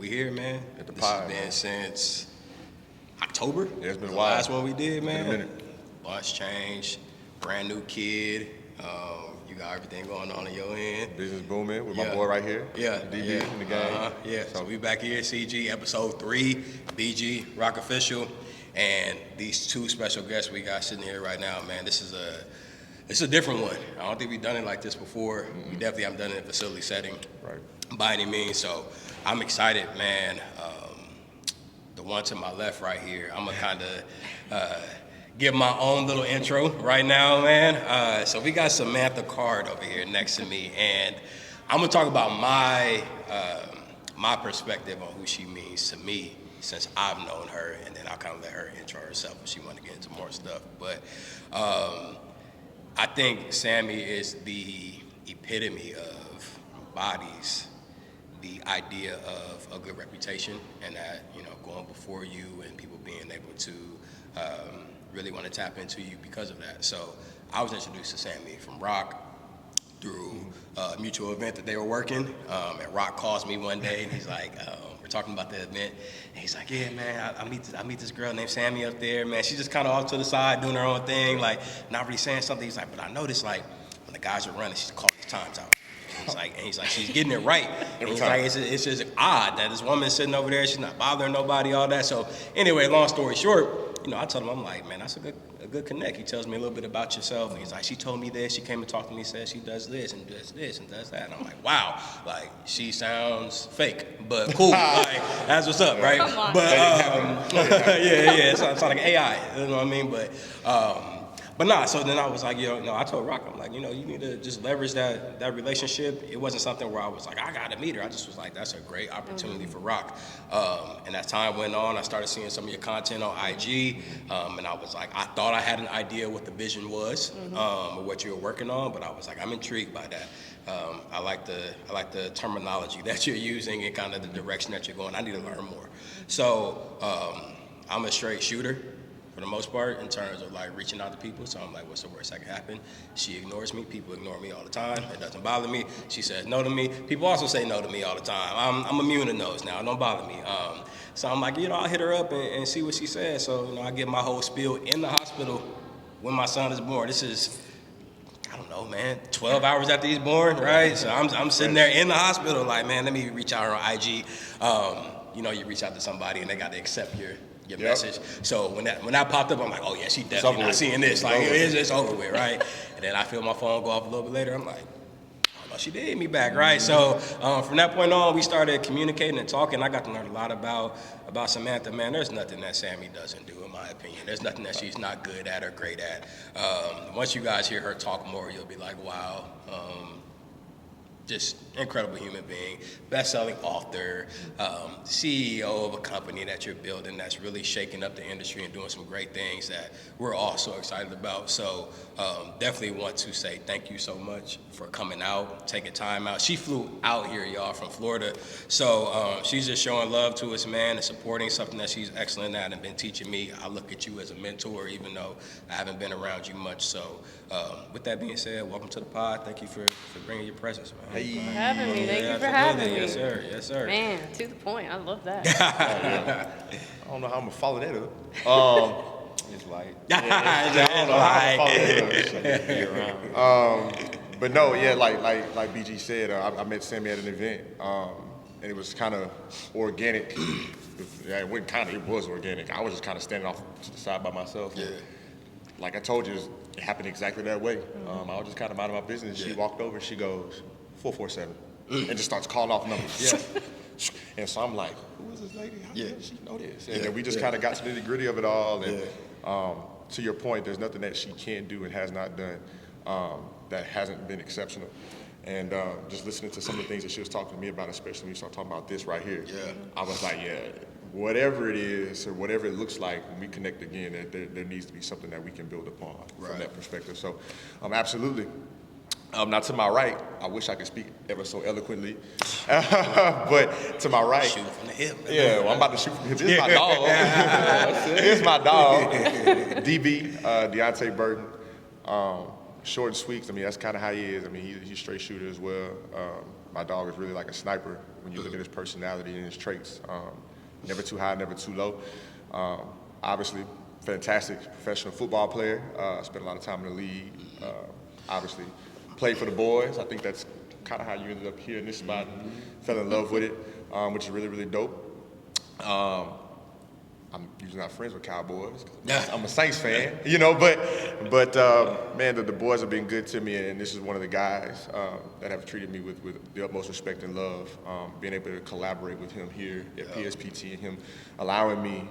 We here, man. At the This pod, has been man. since October. Yeah, it's been a The while. last one we did, man. Been a minute. Bunch change, brand new kid. You got everything going on your end. Business booming with my Yeah. boy right here. Yeah, DB in the game. Yeah, so we back here, CG, episode 3, BG, Rock Official, and these two special guests we got sitting here right now, man. This is a different one. I don't think we've done it like this before. We definitely haven't done it in a facility setting, Right. by any means. So I'm excited, man. The one to my left right here, I'm gonna kind of give my own little intro right now, man. So we got Samantha Card over here next to me, and I'm gonna talk about my perspective on who she means to me since I've known her, and then I'll kind of let her intro herself if she want to get into more stuff. But I think Sammi is the epitome of embodies the idea of a good reputation, and that, you know, going before you and people being able to really want to tap into you because of that. So I was introduced to Sammi from Rock through a mutual event that they were working, and Rock calls me one day and he's like, we're talking about the event, and he's like, yeah, man, I meet this girl named Sammi up there, man. She's just kind of off to the side doing her own thing, like not really saying something. He's like, but I noticed, like, when the guys are running, she's calling the times out. He's like, she's getting it right. And he's like, it's just odd that this woman's sitting over there, she's not bothering nobody, all that. So anyway, long story short, you know, I told him, I'm like, man, that's a good connect. He tells me a little bit about yourself. And he's like, she told me this, she came and talked to me, said she does this and does this and does that. And I'm like, wow, like, she sounds fake, but cool. Like, that's what's up, right? Come on. But yeah, it sounds like AI, you know what I mean? But nah, so then I was like, I told Rock, I'm like, you need to just leverage that relationship. It wasn't something where I was like, I gotta meet her. I just was like, that's a great opportunity for Rock. And as time went on, I started seeing some of your content on IG, and I was like, I thought I had an idea what the vision was, or what you were working on, but I was like, I'm intrigued by that. I like the terminology that you're using and kind of the direction that you're going. I need to learn more. So I'm a straight shooter, for the most part, in terms of like reaching out to people. So I'm like, what's the worst that can happen? She ignores me. People ignore me all the time. It doesn't bother me. She says no to me. People also say no to me all the time. I'm immune to no's now. It don't bother me. So I'm like, I'll hit her up and see what she says. So, I get my whole spiel in the hospital when my son is born. This is, I don't know, man, 12 hours after he's born, right? So I'm sitting there in the hospital like, man, let me reach out on IG. You reach out to somebody and they got to accept your message. So when that popped up, I'm like, oh yeah, she definitely not seeing this. Like, it's over with, right? And then I feel my phone go off a little bit later. I'm like, oh no, she did hit me back, right? So from that point on, we started communicating and talking. I got to learn a lot about Samantha. Man, there's nothing that Sammi doesn't do, in my opinion. There's nothing that she's not good at or great at. Once you guys hear her talk more, you'll be like, wow. Just incredible human being, best-selling author, CEO of a company that you're building that's really shaking up the industry and doing some great things that we're all so excited about. So definitely want to say thank you so much for coming out, taking time out. She flew out here, y'all, from Florida. So she's just showing love to us, man, and supporting something that she's excellent at and been teaching me. I look at you as a mentor, even though I haven't been around you much. So with that being said, welcome to the pod. Thank you for bringing your presence, man. For having me. Thank you for Absolutely. having me. Yes, sir. Man, to the point. I love that. I don't know how I'm gonna follow that up. It's like, I don't know how I'm gonna follow that up. But no, yeah, like BG said, I met Sammi at an event, and it was kind of organic. It was organic. I was just kind of standing off to the side by myself. Yeah. Like I told you, it happened exactly that way. I was just kind of minding my business. She walked over, she goes, 447, and just starts calling off numbers. Yeah. And so I'm like, who is this lady? How does she know this? And then we just kind of got to the nitty-gritty of it all. And to your point, there's nothing that she can't do and has not done that hasn't been exceptional. And just listening to some of the things that she was talking to me about, especially when you start talking about this right here, I was like, whatever it is or whatever it looks like, when we connect again, there needs to be something that we can build upon from that perspective. So absolutely. Now to my right, I wish I could speak ever so eloquently, but to my right, Shoot from the hip. yeah, well, I'm about to shoot from the hip. This is my dog. This is my dog, DB, Deante Burton. Short and sweet. I mean, that's kind of how he is. I mean, he's a straight shooter as well. my dog is really like a sniper when you look at his personality and his traits. Never too high, never too low. Obviously, fantastic professional football player. Spent a lot of time in the league. Obviously, played for the boys. I think that's kind of how you ended up here in this spot. Fell in love with it, which is really, really dope. I'm usually not friends with Cowboys. I'm a Saints fan, you know, but man, the boys have been good to me, and this is one of the guys that have treated me with the utmost respect and love. Being able to collaborate with him here at PSPT and him allowing me,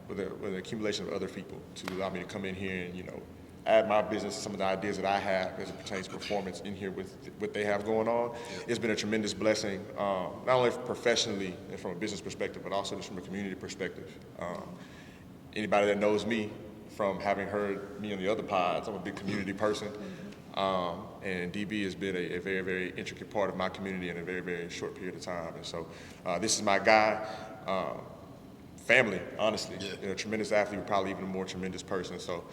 with an accumulation of other people, to allow me to come in here and, you know, add my business to some of the ideas that I have as it pertains to performance in here with what they have going on. It's been a tremendous blessing, not only professionally and from a business perspective, but also just from a community perspective. Anybody that knows me from having heard me on the other pods, I'm a big community person. And DB has been a very, very intricate part of my community in a very, very short period of time. And so this is my guy. Family, honestly. You know, tremendous athlete, but probably even a more tremendous person. So,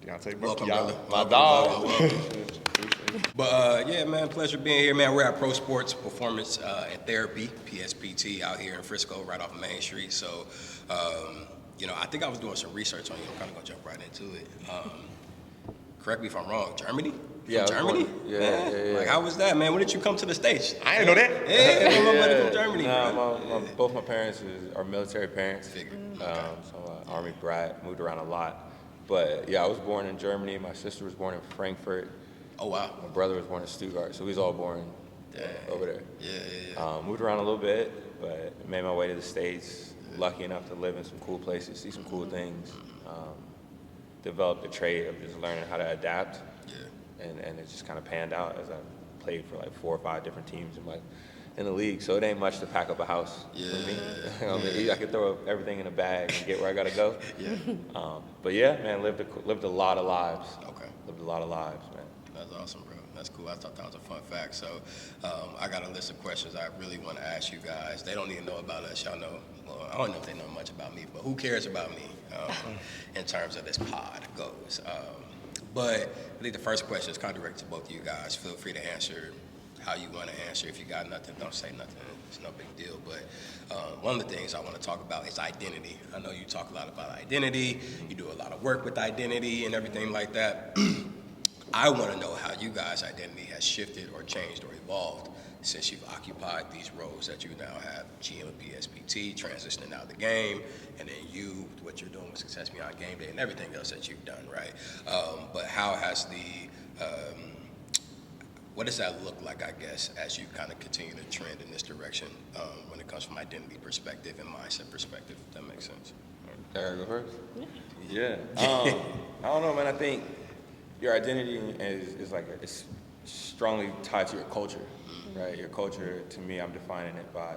Deante Burton, my dog. But yeah, man, pleasure being here, man. We're at Pro Sports Performance and Therapy, PSPT, out here in Frisco, right off of Main Street. So, you know, I think I was doing some research on you. I'm kind of gonna jump right into it. Correct me if I'm wrong. Germany? Yeah, From Germany? Yeah. Like, how was that, man? When did you come to the States? I didn't know that. Yeah, my buddy from Germany. Both my parents are military parents. So Army brat, moved around a lot. But yeah, I was born in Germany. My sister was born in Frankfurt. Oh, wow. My brother was born in Stuttgart. So we was all born over there. Yeah. Moved around a little bit, but made my way to the States. Lucky enough to live in some cool places, see some cool things. Developed the trait of just learning how to adapt. And it just kind of panned out as I played for like 4 or 5 different teams in the league. So it ain't much to pack up a house for me. I could throw everything in a bag and get where I gotta go. But yeah, man, lived a lot of lives. Okay. Lived a lot of lives, man. That's awesome, bro. That's cool. I thought that was a fun fact. So I got a list of questions I really want to ask you guys. They don't even know about us. Y'all know. Well, I don't know if they know much about me, but who cares about me in terms of this pod goes. But I think the first question is kind of directed to both of you guys. Feel free to answer how you want to answer. If you got nothing, don't say nothing. It's no big deal. But one of the things I want to talk about is identity. I know you talk a lot about identity. You do a lot of work with identity and everything like that. I want to know how you guys' identity has shifted or changed or evolved since you've occupied these roles that you now have, GM of PSPT, transitioning out of the game, and then you, what you're doing with Success Beyond Game Day and everything else that you've done, right? But how has what does that look like, I guess, as you kind of continue to trend in this direction when it comes from identity perspective and mindset perspective, if that makes sense? Eric, go first? Yeah. I don't know, man. I think your identity is like, it's strongly tied to your culture, right? Your culture, to me, I'm defining it by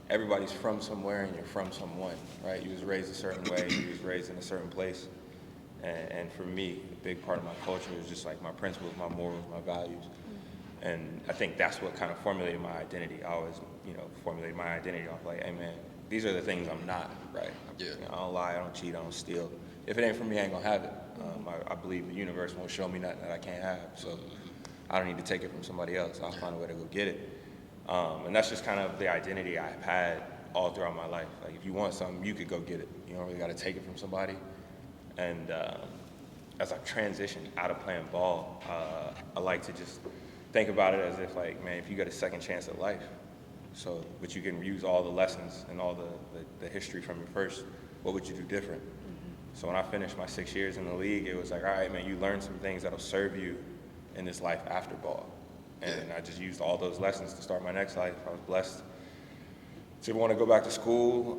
everybody's from somewhere and you're from someone, right? You was raised a certain way, you was raised in a certain place. And for me, a big part of my culture is just like my principles, my morals, my values. And I think that's what kind of formulated my identity. I always, formulated my identity off like, hey man, these are the things I'm not, right? I don't lie, I don't cheat, I don't steal. If it ain't for me, I ain't gonna have it. I believe the universe won't show me nothing that I can't have. So I don't need to take it from somebody else. I'll find a way to go get it. And that's just kind of the identity I've had all throughout my life. Like if you want something, you could go get it. You don't really gotta take it from somebody. And as I've transitioned out of playing ball, I like to just think about it as if like, man, if you got a second chance at life, but you can use all the lessons and all the history from your first, what would you do different? So when I finished my 6 years in the league, it was like, all right, man, you learn some things that'll serve you in this life after ball. And I just used all those lessons to start my next life. I was blessed to want to go back to school.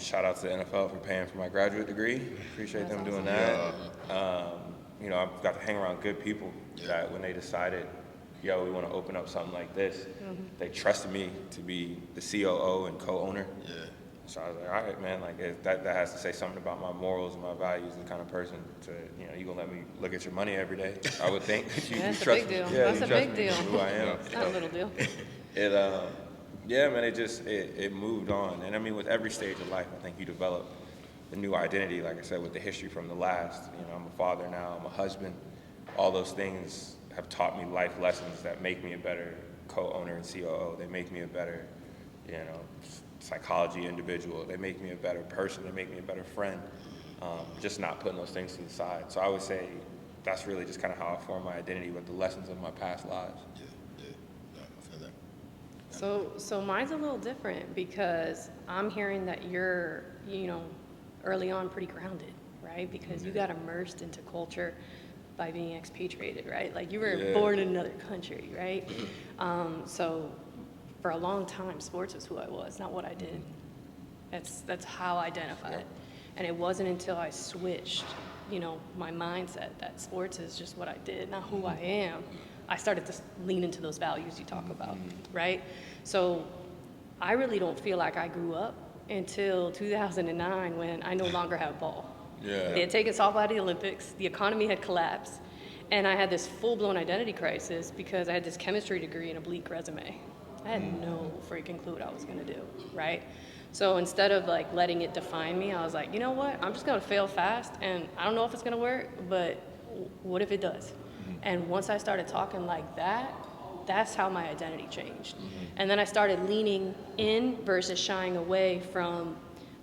Shout out to the NFL for paying for my graduate degree. Appreciate them doing that. I've got to hang around good people that when they decided, yo, we want to open up something like this, they trusted me to be the COO and co-owner. So I was like, all right, man, like that has to say something about my morals and my values, the kind of person you gonna let me look at your money every day. I would think that you That's a trust big deal. me. Yeah, That's you a trust big me deal. for who I am. It's not a little deal. It moved on. And I mean, with every stage of life, I think you develop a new identity, like I said, with the history from the last. I'm a father now, I'm a husband. All those things have taught me life lessons that make me a better co-owner and COO. They make me a better, psychology individual. They make me a better person. They make me a better friend. Just not putting those things to the side. So I would say that's really just kind of how I form my identity with the lessons of my past lives. Yeah. No, I feel that. So mine's a little different because I'm hearing that you're, early on pretty grounded, right? Because you got immersed into culture by being expatriated, right? Like you were born in another country, right? So for a long time, sports was who I was, not what I did. That's how I identified. And it wasn't until I switched, my mindset that sports is just what I did, not who I am. I started to lean into those values you talk about, right? So I really don't feel like I grew up until 2009 when I no longer had ball. They had taken softball out of the Olympics, the economy had collapsed, and I had this full-blown identity crisis because I had this chemistry degree and a bleak resume. I had no freaking clue what I was gonna do, right? So instead of like letting it define me, I was like, you know what? I'm just gonna fail fast, and I don't know if it's gonna work, but what if it does? And once I started talking like that, that's how my identity changed. And then I started leaning in versus shying away from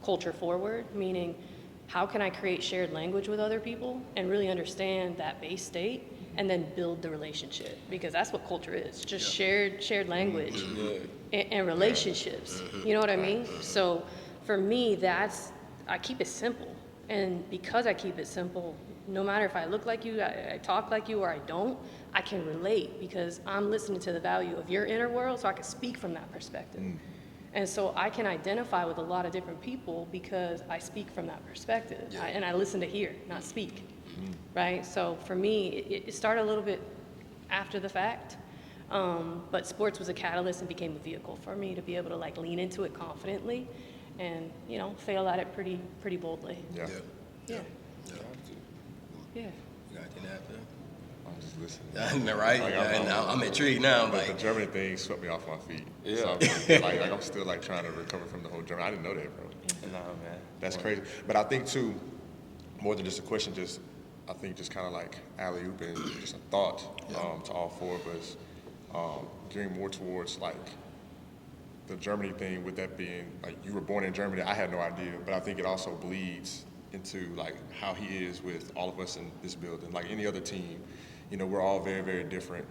culture forward, meaning how can I create shared language with other people and really understand that base state and then build the relationship, because that's what culture is, just shared language and relationships. You know what I mean? So for me, I keep it simple. And because I keep it simple, no matter if I look like you, I talk like you, or I don't, I can relate because I'm listening to the value of your inner world, so I can speak from that perspective. And so I can identify with a lot of different people because I speak from that perspective. And I listen to hear, not speak, right? So for me, it started a little bit after the fact, but sports was a catalyst and became a vehicle for me to be able to like lean into it confidently and, fail at it pretty boldly. Yeah. Yeah. You got anything to add to that? I'm just listening. Right? Like, I'm intrigued now. But the Like, Germany thing swept me off my feet. Yeah. So I'm still like trying to recover from the whole German. I didn't know that, bro. Nah, man. That's crazy. But I think too, more than just a question, I think just kind of like alley-oop and just a thought to all four of us, gearing more towards like the Germany thing, with that being like you were born in Germany. I had no idea, but I think it also bleeds into like how he is with all of us in this building. Like any other team, we're all very, very different.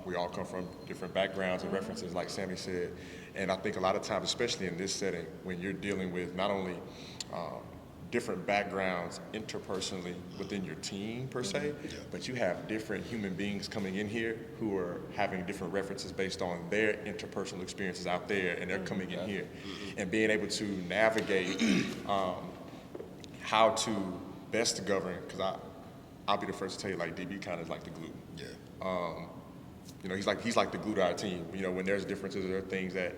We all come from different backgrounds and references, like Sammy said. And I think a lot of times, especially in this setting, when you're dealing with not only different backgrounds interpersonally within your team per se, but you have different human beings coming in here who are having different references based on their interpersonal experiences out there, and they're coming in here. And being able to navigate how to best govern, because I'll be the first to tell you, like, DB kind of is like the glue. He's like the glue to our team. When there's differences, there are things that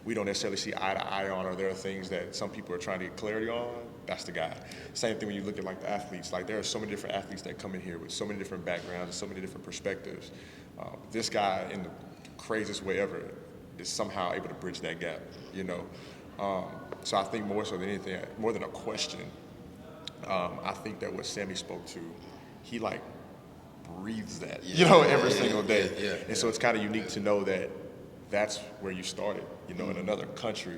we don't necessarily see eye to eye on, or there are things that some people are trying to get clarity on. That's the guy. Same thing when you look at like the athletes. Like there are so many different athletes that come in here with so many different backgrounds and so many different perspectives. This guy, in the craziest way ever, is somehow able to bridge that gap. So I think more so than anything, more than a question, I think that what Sammy spoke to, he like breathes that, every single day. And so it's kind of unique to know that that's where you started, in another country,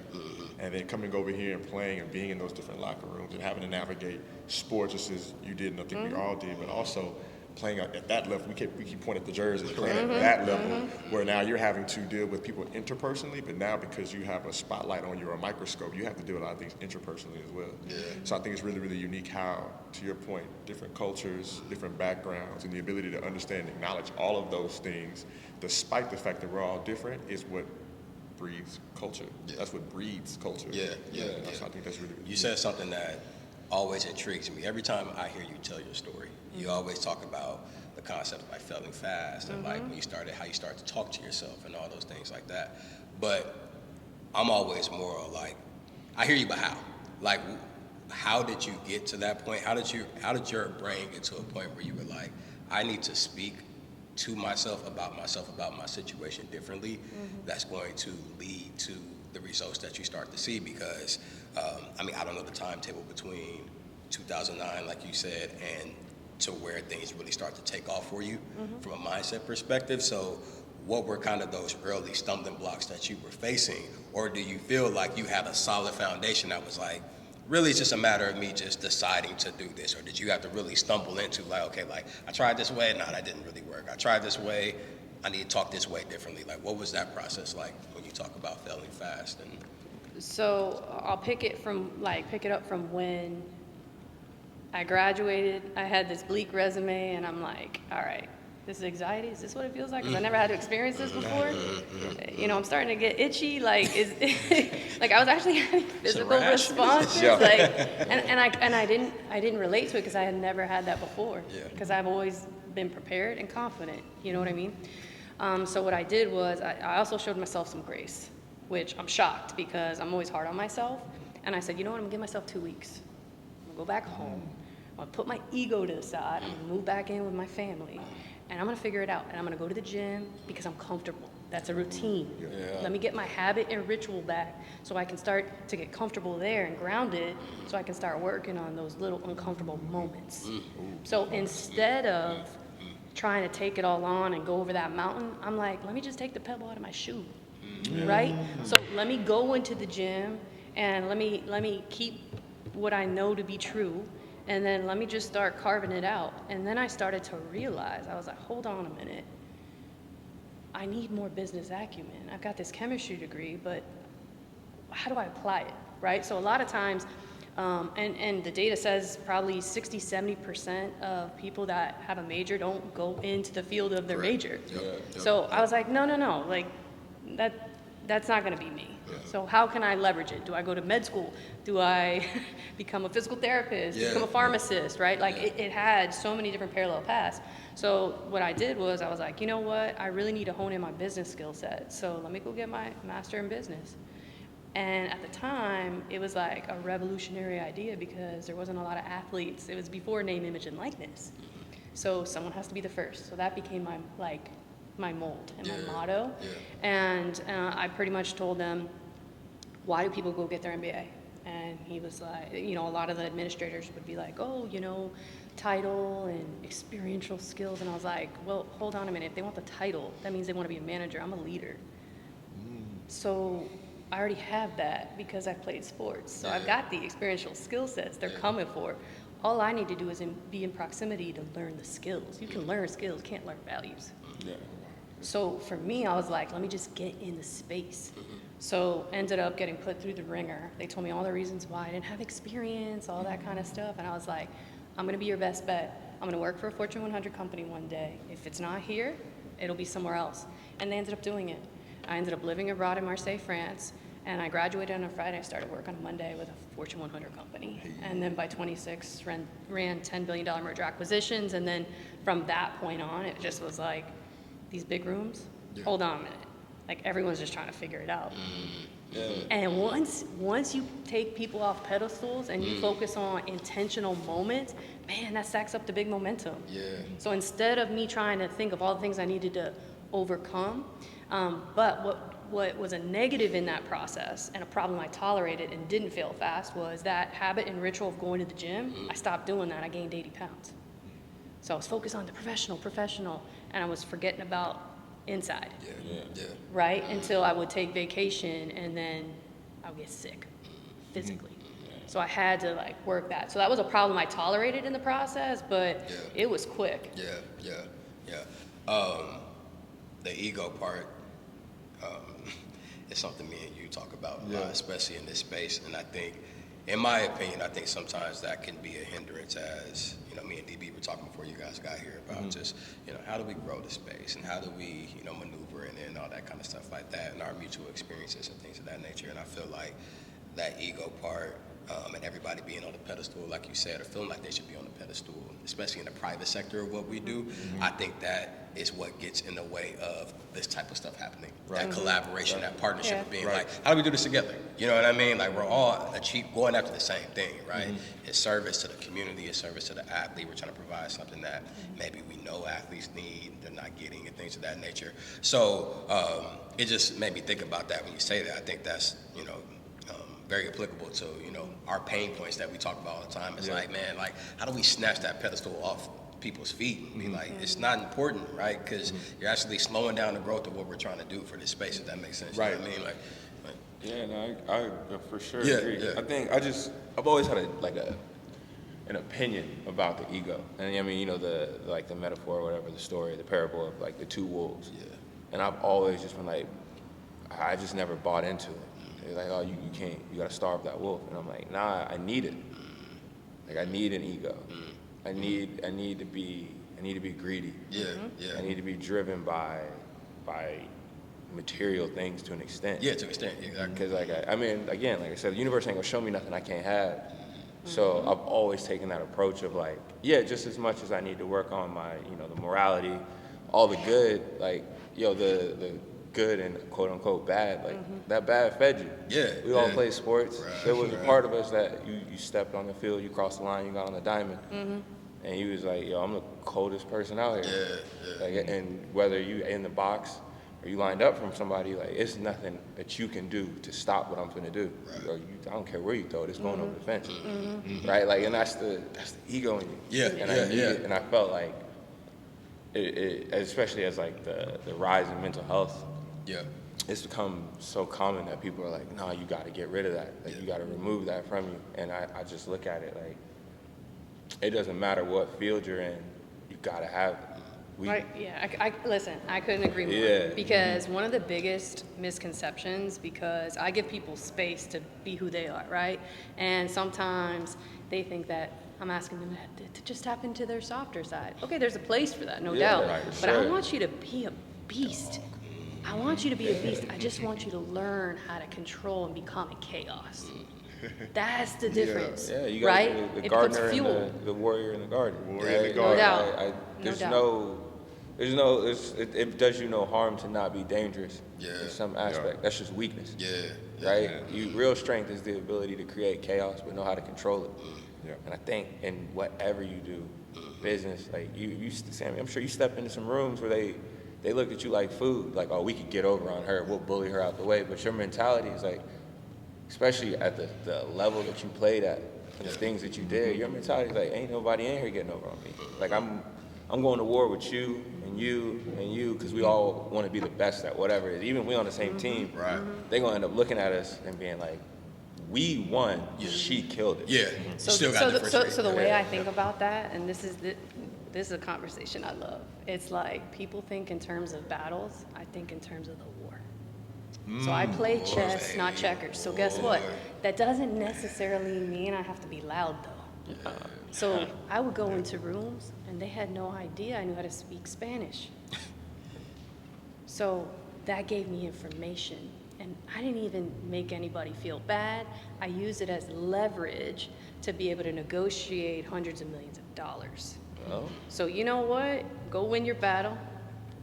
and then coming over here and playing and being in those different locker rooms and having to navigate sports just as you did, and I think we all did, but also playing at that level. We keep pointing at the jersey, playing at that level, where now you're having to deal with people interpersonally, but now because you have a spotlight on you or a microscope, you have to deal with a lot of things interpersonally as well. So I think it's really, really unique how, to your point, different cultures, different backgrounds, and the ability to understand and acknowledge all of those things, despite the fact that we're all different, is what breeds culture. That's what breeds culture. So I think that's really, really you said something that always intrigues me. Every time I hear you tell your story, you always talk about the concept of like failing fast and like when you started, how you start to talk to yourself and all those things like that. But I'm always more like, I hear you, but how? Like, how did you get to that point? How did your brain get to a point where you were like, I need to speak to myself about my situation differently? That's going to lead to the results that you start to see, because I don't know the timetable between 2009, like you said, and to where things really start to take off for you from a mindset perspective. So what were kind of those early stumbling blocks that you were facing? Or do you feel like you had a solid foundation that was like, really it's just a matter of me just deciding to do this? Or did you have to really stumble into like, okay, like I tried this way, no, that didn't really work. I tried this way, I need to talk this way differently. Like what was that process like when you talk about failing fast? And So I'll pick it up from when I graduated. I had this bleak resume, and I'm like, all right, this is anxiety. Is this what it feels like? Because I never had to experience this before. You know, I'm starting to get itchy. Like, like I was actually having physical responses. Yeah. Like, and I didn't relate to it because I had never had that before. Because I've always been prepared and confident. You know what I mean? So what I did was I also showed myself some grace, which I'm shocked because I'm always hard on myself. And I said, you know what? I'm gonna give myself 2 weeks. I'm gonna go back home. I'm gonna put my ego to the side. I'm gonna move back in with my family. And I'm gonna figure it out. And I'm gonna go to the gym because I'm comfortable. That's a routine. Let me get my habit and ritual back so I can start to get comfortable there and grounded so I can start working on those little uncomfortable moments. So instead of trying to take it all on and go over that mountain, I'm like, let me just take the pebble out of my shoe, right? So let me go into the gym and let me keep what I know to be true, and then let me just start carving it out. And then I started to realize, I was like, hold on a minute. I need more business acumen. I've got this chemistry degree, but how do I apply it, right? So a lot of times, and the data says probably 60, 70% of people that have a major don't go into the field of their major. So I was like, no, like that's not gonna be me. So how can I leverage it? Do I go to med school? Do I become a physical therapist? Become a pharmacist, right? Like it had so many different parallel paths. So what I did was I was like, you know what? I really need to hone in my business skill set. So let me go get my master in business. And at the time, it was like a revolutionary idea because there wasn't a lot of athletes. It was before name, image, and likeness. So someone has to be the first. So that became my mold and my motto. And I pretty much told them, why do people go get their MBA? And he was like, you know, a lot of the administrators would be like, oh, you know, title and experiential skills. And I was like, well, hold on a minute. If they want the title, that means they want to be a manager. I'm a leader. So I already have that because I played sports. So I've got the experiential skill sets they're coming for. All I need to do is be in proximity to learn the skills. You can learn skills, can't learn values. So for me, I was like, let me just get in the space. So ended up getting put through the ringer. They told me all the reasons why I didn't have experience, all that kind of stuff. And I was like, I'm gonna be your best bet. I'm gonna work for a Fortune 100 company one day. If it's not here, it'll be somewhere else. And they ended up doing it. I ended up living abroad in Marseille, France. And I graduated on a Friday. I started work on a Monday with a Fortune 100 company. And then by 26, ran $10 billion merger acquisitions. And then from that point on, it just was like, these big rooms, hold on a minute. Like everyone's just trying to figure it out. And once you take people off pedestals and you focus on intentional moments, man, that stacks up the big momentum. So instead of me trying to think of all the things I needed to overcome, but what was a negative in that process and a problem I tolerated and didn't fail fast was that habit and ritual of going to the gym. I stopped doing that. I gained 80 pounds. So I was focused on the professional, and I was forgetting about inside. Right? Until I would take vacation and then I would get sick physically. So I had to like work that. So that was a problem I tolerated in the process, but it was quick. The ego part is something me and you talk about a lot, especially in this space. And I think, in my opinion, I think sometimes that can be a hindrance as, you know, me and DB were talking before you guys got here about just, you know, how do we grow the space and how do we, you know, maneuver and all that kind of stuff like that and our mutual experiences and things of that nature. And I feel like that ego part and everybody being on the pedestal, like you said, or feeling like they should be on the pedestal, especially in the private sector of what we do, I think that is what gets in the way of this type of stuff happening. That collaboration, that partnership of being like, how do we do this together? You know what I mean? Like we're all going after the same thing, right? It's service to the community, it's service to the athlete. We're trying to provide something that maybe we know athletes need, they're not getting, and things of that nature. So it just made me think about that when you say that. I think that's, you know, very applicable to, you know, our pain points that we talk about all the time. It's like, man, like, how do we snatch that pedestal off people's feet and be like, it's not important, right? Because you're actually slowing down the growth of what we're trying to do for this space, if that makes sense. Right. You know what I mean? Like Yeah, no, I for sure Yeah, agree. yeah. I think I've always had an opinion about the ego, and I mean, you know, the metaphor or whatever, the story, the parable of like the two wolves. Yeah. And I've always just been like, I just never bought into it. They're like, oh, you can't, you gotta starve that wolf, and I'm like, nah, I need it. Like I need an ego. I need to be greedy. yeah, yeah. I need to be driven by material things to an extent. Yeah, to an extent, exactly. Because I mean, again, like I said, the universe ain't gonna show me nothing I can't have. So I've always taken that approach of like, yeah, just as much as I need to work on my, you know, the morality, all the good, like, yo, the good and quote unquote bad, like that bad fed you. Yeah, We all yeah. play sports. Right, There was a right. part of us that you stepped on the field, you crossed the line, you got on the diamond. And you was like, yo, I'm the coldest person out here. Yeah, Like, and whether you in the box or you lined up from somebody, like, it's nothing that you can do to stop what I'm finna do. Right. Or I don't care where you throw it, it's going over the fence. Right? Like, and that's the ego in you. Yeah, And I yeah, need yeah. it, and I felt like, it, especially as like the rise in mental health, Yeah. it's become so common that people are like, no, you got to get rid of that. Like, you got to remove that from you. And I just look at it like, it doesn't matter what field you're in, you got to have it. Right, yeah, I listen, I couldn't agree more. Yeah. Because one of the biggest misconceptions, because I give people space to be who they are, right? And sometimes they think that I'm asking them to just tap into their softer side. Okay, there's a place for that, no Yeah, doubt. right, But I sure. want you to be a beast. I want you to be a beast. I just want you to learn how to control and become a chaos. That's the difference, Yeah, you got right? the It gardener puts fuel. and the warrior in the garden. Warrior in the right? garden. No doubt. There's No doubt. it does you no harm to not be dangerous Yeah. in some aspect. That's just weakness. Yeah. Right? Real strength is the ability to create chaos but know how to control it. Yeah. And I think in whatever you do, business, like Sammy, I'm sure you step into some rooms where they look at you like food, like, oh, we could get over on her, we'll bully her out the way. But your mentality is like, especially at the level that you played at and the things that you did, your mentality is like, ain't nobody in here getting over on me. Like, I'm going to war with you and you, because we all want to be the best at whatever it is. Even we on the same team, Right. they're going to end up looking at us and being like, we won, she killed it. Yeah. So, Still got so the way Yeah. I think about that, and this is a conversation I love. It's like people think in terms of battles. I think in terms of the war. So I play chess, not checkers. So guess what? That doesn't necessarily mean I have to be loud though. So I would go into rooms and they had no idea I knew how to speak Spanish. So that gave me information. And I didn't even make anybody feel bad. I used it as leverage to be able to negotiate hundreds of millions of dollars. Oh. So you know what? Go win your battle.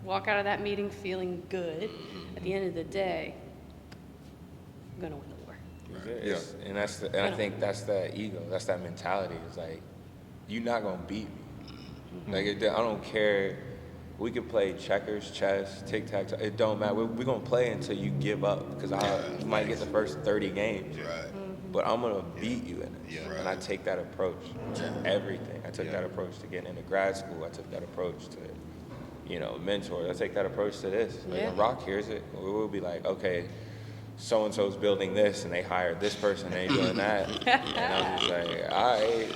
Walk out of that meeting feeling good. At the end of the day, I'm gonna win the war. It's- And I think that's that ego. That's that mentality. It's like, you're not gonna beat me. Like, I don't care. We could play checkers, chess, tic-tac-toe. It don't matter. We're gonna play until you give up, because you might get the first 30 games. Right. But I'm gonna beat you in it. Yeah. And I take that approach to everything. I took that approach to getting into grad school. I took that approach to, mentors. I take that approach to this. Like, Yeah. when Rock hears it, we'll be like, okay, so-and-so's building this, and they hired this person, and they doing that. And I'm just like, all right,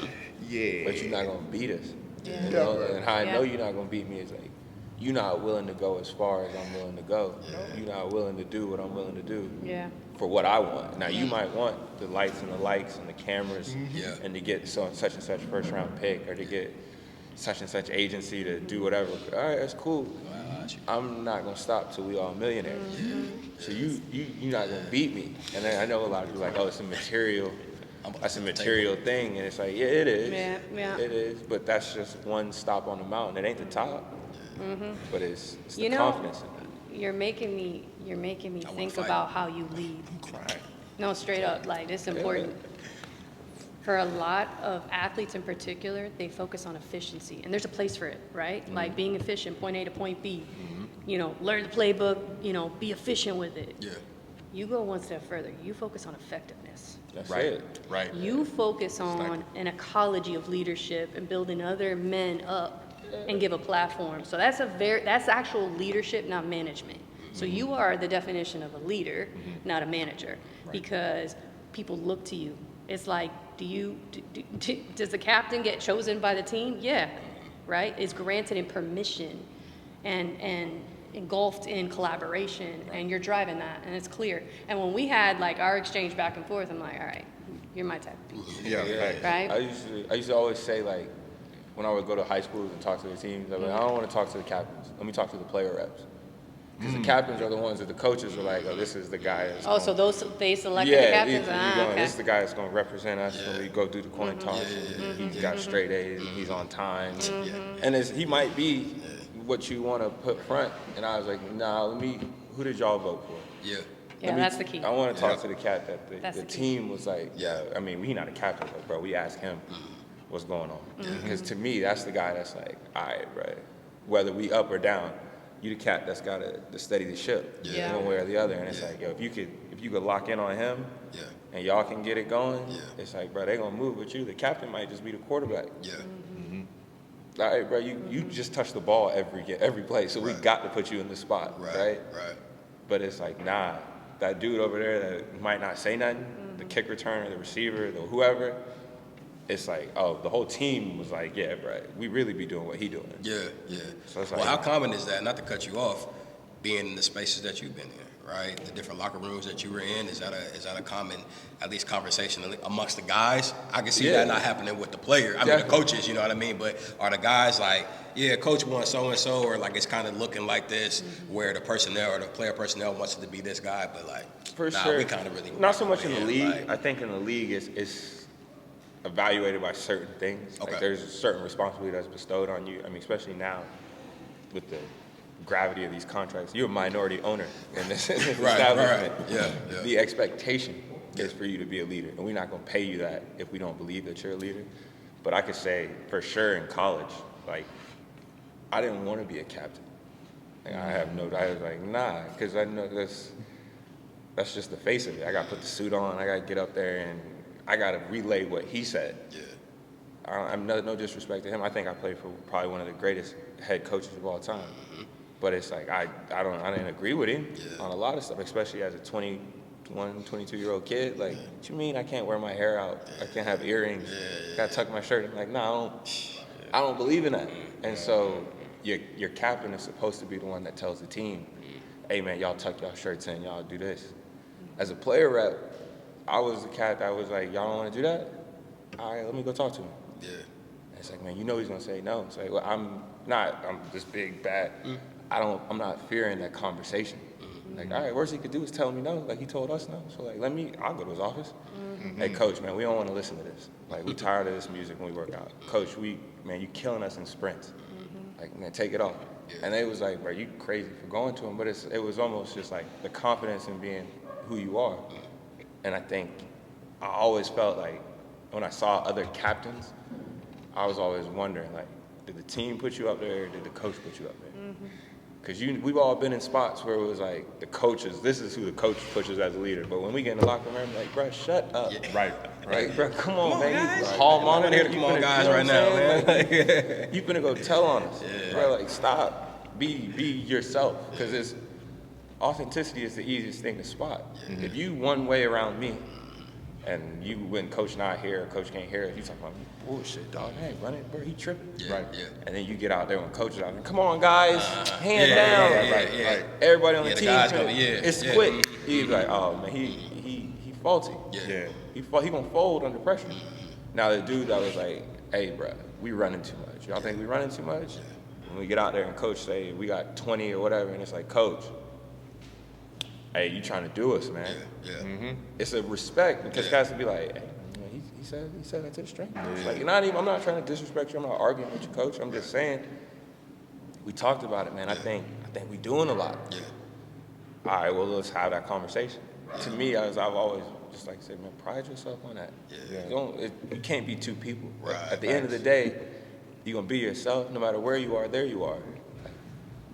Yeah. but you're not gonna beat us. Yeah. You know? And how I know Yeah. you're not gonna beat me is like, you're not willing to go as far as I'm willing to go. You're not willing to do what I'm willing to do. Yeah. For what I want. Now, you might want the lights and the likes and the cameras Yeah. and to get such and such first round pick, or to get such and such agency to do whatever. All right, that's cool. I'm not gonna stop till we all millionaires. So you're not gonna beat me. And then I know a lot of people are like, oh, it's a material. That's a material thing, and it's like, yeah, it is. Yeah. It is, but that's just one stop on the mountain. It ain't the top, but it's the You know, confidence in it. you're making me wanna think fight. about how you lead. Crying. No, straight up, like, it's important. For a lot of athletes in particular, they focus on efficiency, and there's a place for it, right? Like being efficient, point A to point B. Learn the playbook, be efficient with it. Yeah. You go one step further. You focus on effectiveness. That's Right. it. Right. You focus on an ecology of leadership and building other men up and give a platform. So that's that's actual leadership, not management. So you are the definition of a leader, not a manager, because people look to you. It's like, does the captain get chosen by the team? Yeah, right? It's granted in permission and engulfed in collaboration, and you're driving that, and it's clear. And when we had like our exchange back and forth, I'm like, all right, you're my type of people. Yeah. Right? I used to always say, like, when I would go to high schools and talk to the teams, I'm like, I don't want to talk to the captains. Let me talk to the player reps. Because the captains are the ones that the coaches are like, oh, this is the guy that's So they selected the captains? Okay. This is the guy that's going to represent us when we go through the coin toss. And he's got straight A's and he's on time. And he might be what you want to put front. And I was like, nah, who did y'all vote for? Yeah. Yeah, that's the key. I want to talk to the cat that the the key. team was like, I mean, he's not a captain, but bro, we asked him what's going on. Because to me, that's the guy that's like, all right, bro, whether we up or down, you the cat that's got to steady the ship one way or the other. And it's like, yo, if you could lock in on him and y'all can get it going, it's like, bro, they going to move with you. The captain might just be the quarterback. Yeah. All right, bro, you just touch the ball every play, so we got to put you in the spot, right? But it's like, nah, that dude over there that might not say nothing, the kick returner, the receiver, the whoever, it's like, oh, the whole team was like, yeah, bro, we really be doing what he doing. Yeah. So it's Well, like, how common is that, not to cut you off, being in the spaces that you've been in, right? The different locker rooms that you were in, is that a common, at least conversation amongst the guys? I can see that not happening with the player. I mean, the coaches, you know what I mean? But are the guys like, yeah, coach wants so-and-so, or like it's kind of looking like this, where the personnel or the player personnel wants it to be this guy, but like, for nah, sure. we kind of really not so much in the league. Like, I think in the league it's evaluated by certain things. Okay. Like there's a certain responsibility that's bestowed on you. I mean, especially now with the gravity of these contracts, you're a minority owner in this establishment. Yeah. The expectation is for you to be a leader, and we're not going to pay you that if we don't believe that you're a leader. But I could say for sure in college, like, I didn't want to be a captain. Like, I was like, nah, because I know that's just the face of it. I got to put the suit on. I got to get up there and I got to relay what he said. Yeah. I'm no disrespect to him. I think I played for probably one of the greatest head coaches of all time. But it's like I didn't agree with him on a lot of stuff, especially as a 21, 22-year-old kid. Like, what you mean I can't wear my hair out? I can't have earrings. Got to tuck my shirt. I'm like, no, I don't believe in that. And so your captain is supposed to be the one that tells the team, hey, man, y'all tuck y'all shirts in, y'all do this. As a player rep, I was the cat that was like, y'all don't want to do that? All right, let me go talk to him. Yeah. And it's like, man, you know he's going to say no. It's like, well, I'm this big, bad. I'm not fearing that conversation. Like, all right, worst he could do is tell me no. Like, he told us no. So, like, I'll go to his office. Hey, coach, man, we don't want to listen to this. Like, we tired of this music when we work out. Coach, you killing us in sprints. Like, man, take it off. And they was like, bro, you crazy for going to him. But it was almost just like the confidence in being who you are. And I think I always felt like when I saw other captains, I was always wondering, like, did the team put you up there or did the coach put you up there? Because we've all been in spots where it was like the coaches, this is who the coach pushes as a leader. But when we get in the locker room, like, bro, shut up. Yeah. Right. Like, bro, come on, man. Guys. Hall I monitor. want to hear the come on guys right now, man. Like, you finna go tell on us. Bro, like, stop. Be yourself. Because authenticity is the easiest thing to spot. If you one way around me, and you when coach not here, or coach can't hear it, you talking about bullshit, dog. Hey, run it, bro. He tripping, Right. And then you get out there when coach is out there. Come on, guys, hand down. Right. Everybody on the The team, guys go, it's quick. He be like, oh man, he faulty. He gonna fold under pressure. Now the dude that was like, hey, bro, we running too much. Y'all think we running too much? When we get out there and coach say we got 20 or whatever, and it's like, coach, hey, you trying to do us, man. It's a respect because guys will be like, hey, man, he said that to the strength. It's like, I'm not trying to disrespect you. I'm not arguing with you, coach. I'm just saying, we talked about it, man. I think we doing a lot. All right, well, let's have that conversation. To me, I've always just like said, man, pride yourself on that. You can't be two people. Right. At the end of the day, you're going to be yourself. No matter where you are, there you are.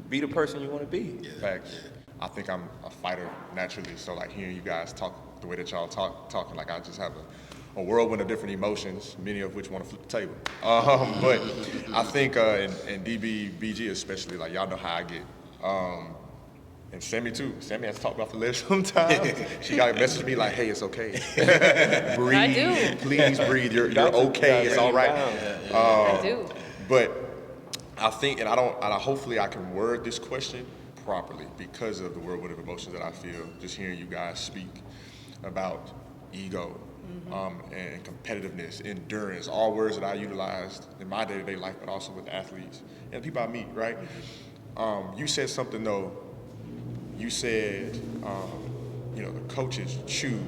Be the person you want to be. Facts. I think I'm a fighter naturally, so like hearing you guys talk the way that y'all talking, like I just have a whirlwind of different emotions, many of which want to flip the table. But I think, and DB, BG especially, like y'all know how I get. And Sammy too. Sammy has to talk about the ledge sometimes. She got to message me like, hey, it's okay. Breathe. I do. Please breathe. You're okay. It's all right. I do. But I think, and hopefully I can word this question properly because of the whirlwind of emotions that I feel just hearing you guys speak about ego, and competitiveness, endurance, all words that I utilized in my day-to-day life, but also with athletes and the people I meet, right? You said something though. You said, the coaches choose.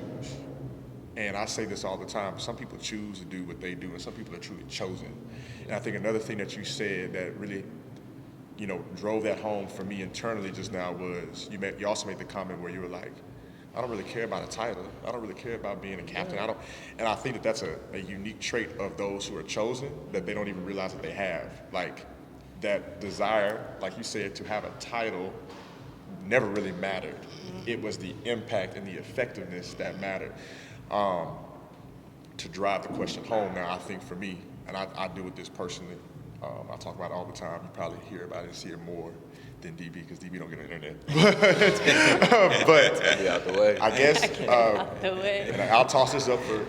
And I say this all the time. Some people choose to do what they do, and some people are truly chosen. And I think another thing that you said that really, drove that home for me internally just now was you also made the comment where you were like, I don't really care about a title. I don't really care about being a captain. And I think that that's a unique trait of those who are chosen that they don't even realize that they have. Like that desire, like you said, to have a title never really mattered. It was the impact and the effectiveness that mattered. To drive the question home now, I think for me, and I deal with this personally, I talk about it all the time. You probably hear about it and see it more than DB because DB don't get on the internet. But Be out the way. I guess, Out the way. and I'll toss this up for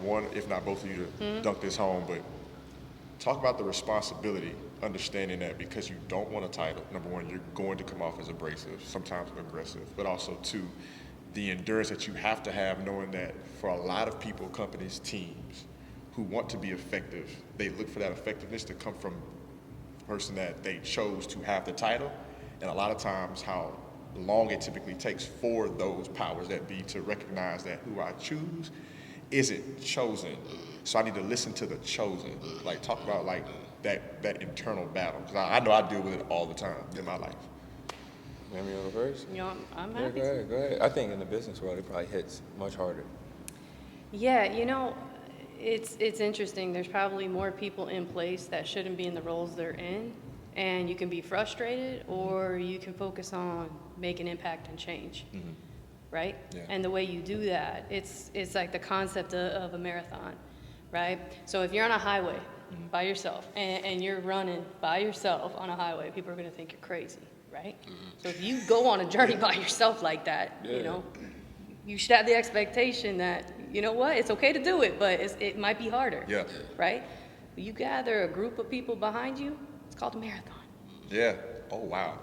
one, if not both of you to dunk this home, but talk about the responsibility, understanding that because you don't want a title, number one, you're going to come off as abrasive, sometimes aggressive, but also two, the endurance that you have to have knowing that for a lot of people, companies, teams who want to be effective, they look for that effectiveness to come from the person that they chose to have the title, and a lot of times how long it typically takes for those powers that be to recognize that who I choose isn't chosen. So I need to listen to the chosen. Like talk about like that internal battle. Because I know I deal with it all the time in my life. Let me go first? I'm Yeah, happy. go ahead. I think in the business world, it probably hits much harder. Yeah, it's interesting. There's probably more people in place that shouldn't be in the roles they're in, and you can be frustrated, or you can focus on making impact and change, right? Yeah. And the way you do that, it's like the concept of a marathon, right? So if you're on a highway by yourself, and you're running by yourself on a highway, people are going to think you're crazy, right? So if you go on a journey by yourself like that, you should have the expectation that, it's okay to do it, but it might be harder. Yeah. Right? You gather a group of people behind you, it's called a marathon. Yeah. Oh, wow.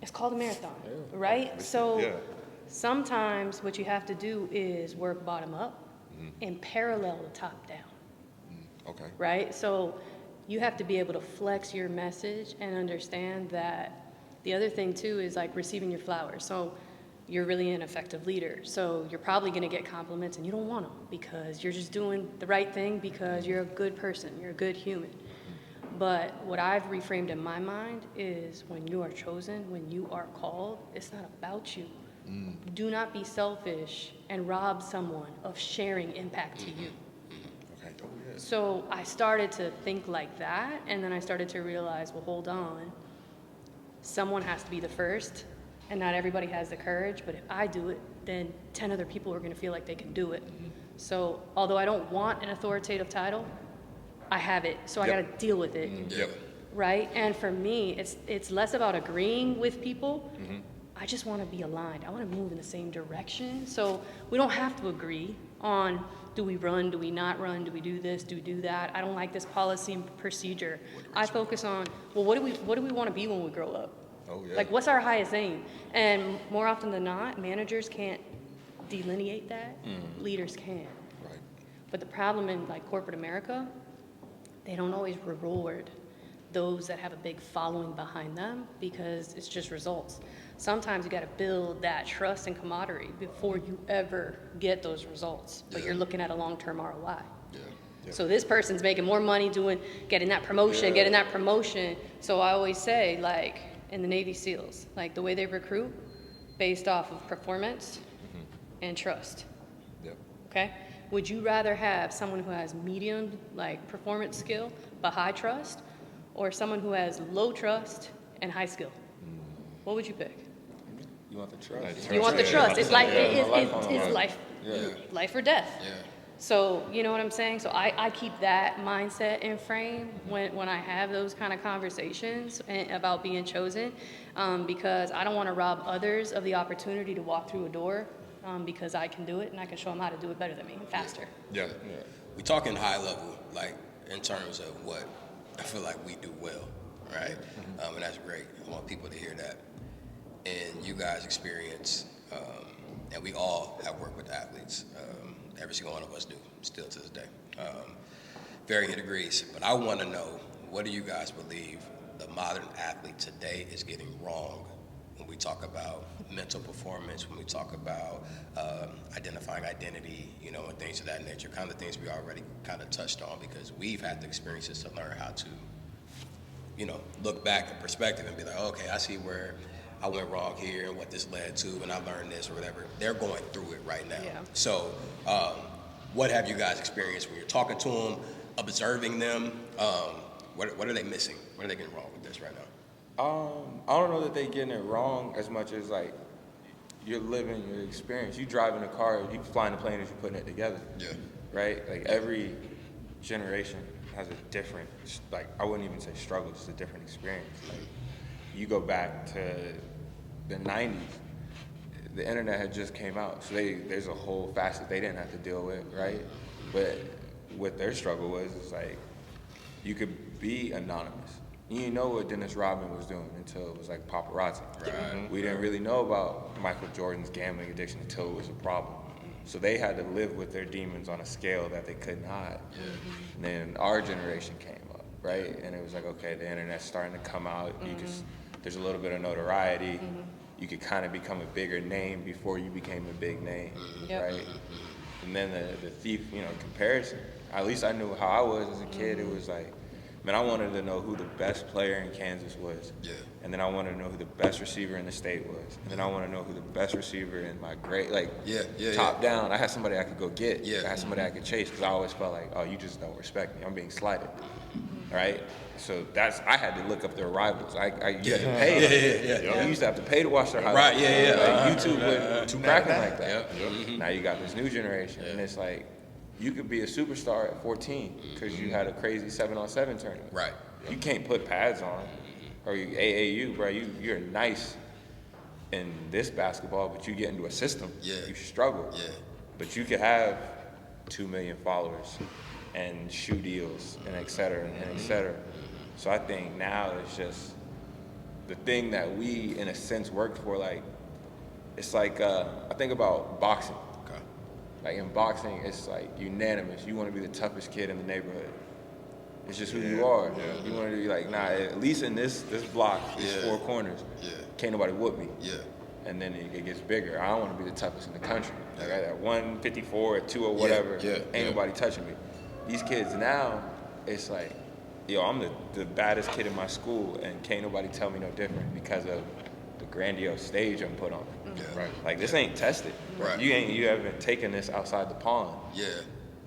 It's called a marathon, right? So Yeah. sometimes what you have to do is work bottom up and parallel the top down, Okay. right? So you have to be able to flex your message and understand that the other thing too is like receiving your flowers. So you're really an effective leader. So you're probably going to get compliments and you don't want them because you're just doing the right thing because you're a good person, you're a good human. But what I've reframed in my mind is when you are chosen, when you are called, it's not about you. Do not be selfish and rob someone of sharing impact to you. Okay. Oh, yeah. So I started to think like that, and then I started to realize, well, hold on. Someone has to be the first, and not everybody has the courage, but if I do it, then 10 other people are going to feel like they can do it. So although I don't want an authoritative title, I have it, so I got to deal with it. Yep. Right? And for me, it's less about agreeing with people. I just want to be aligned. I want to move in the same direction. So we don't have to agree on, do we run, do we not run, do we do this, do we do that? I don't like this policy and procedure. I focus on, well, what do we want to be when we grow up? Oh, yeah. Like, what's our highest aim? And more often than not, managers can't delineate that. Leaders can. Right. But the problem in like corporate America, they don't always reward those that have a big following behind them because it's just results. Sometimes you got to build that trust and camaraderie before you ever get those results. But you're looking at a long-term ROI. Yeah. So this person's making more money getting that promotion. So I always say, like in the Navy SEALs, like the way they recruit based off of performance and trust. Yep. Okay? Would you rather have someone who has medium like performance skill but high trust, or someone who has low trust and high skill? What would you pick? You want the trust? You want the trust. It's like Yeah. it's life life or death. Yeah. So, you know what I'm saying? So I keep that mindset in frame when I have those kind of conversations about being chosen, because I don't want to rob others of the opportunity to walk through a door, because I can do it and I can show them how to do it better than me, faster. Yeah. We talking high level, like in terms of what I feel like we do well, right? And that's great. I want people to hear that. And you guys experience, and we all have worked with athletes. Every single one of us do, still to this day. Varying degrees. But I want to know, what do you guys believe the modern athlete today is getting wrong when we talk about mental performance, when we talk about identifying identity, you know, and things of that nature, kind of things we already kind of touched on, because we've had the experiences to learn how to, you know, look back in perspective and be like, okay, I see where I went wrong here and what this led to, and I learned this or whatever. They're going through it right now. Yeah. So what have you guys experienced when you're talking to them, observing them? What are they missing? What are they getting wrong with this right now? I don't know that they getting it wrong as much as like you're living your experience. You driving a car, you flying a plane as you're putting it together. Yeah. Right? Like every generation has a different, like I wouldn't even say struggle, just a different experience. Like you go back to the 90s, the internet had just came out, so there's a whole facet they didn't have to deal with, right? But what their struggle was is like you could be anonymous. You didn't know what Dennis Rodman was doing until it was like paparazzi. Right. We didn't really know about Michael Jordan's gambling addiction until it was a problem. So they had to live with their demons on a scale that they couldn't hide. And then our generation came up, right? And it was like, okay, the internet's starting to come out. You just, there's a little bit of notoriety. You could kind of become a bigger name before you became a big name, right? And then the thief, you know, comparison. At least I knew how I was as a kid. It was like, man, I wanted to know who the best player in Kansas was. Yeah. And then I wanted to know who the best receiver in the state was. And then I want to know who the best receiver in my grade, like top down. I had somebody I could go get. Yeah. I had somebody I could chase, because I always felt like, oh, you just don't respect me. I'm being slighted, right? So I had to look up their rivals. You had to pay. You used to have to pay to watch their highlights. Right, Like, YouTube wasn't cracking like that. Yep. Now you got this new generation, and it's like, you could be a superstar at 14 because you had a crazy 7-on-7 tournament. Right. You can't put pads on, or you AAU, bro. You're nice in this basketball, but you get into a system, you struggle. Yeah. But you could have 2 million followers and shoe deals and et cetera and et cetera. So I think now it's just the thing that we, in a sense, worked for. Like, it's like I think about boxing. Like in boxing, it's like unanimous. You want to be the toughest kid in the neighborhood. It's just who you are. You want to be like, nah, at least in this block, these four corners, can't nobody whoop me. And then it gets bigger. I don't want to be the toughest in the country. Like at 154, at 2 or whatever, ain't nobody touching me. These kids now, it's like, yo, I'm the baddest kid in my school, and can't nobody tell me no different because of the grandiose stage I'm put on. Like this ain't tested. You haven't taken this outside the pond.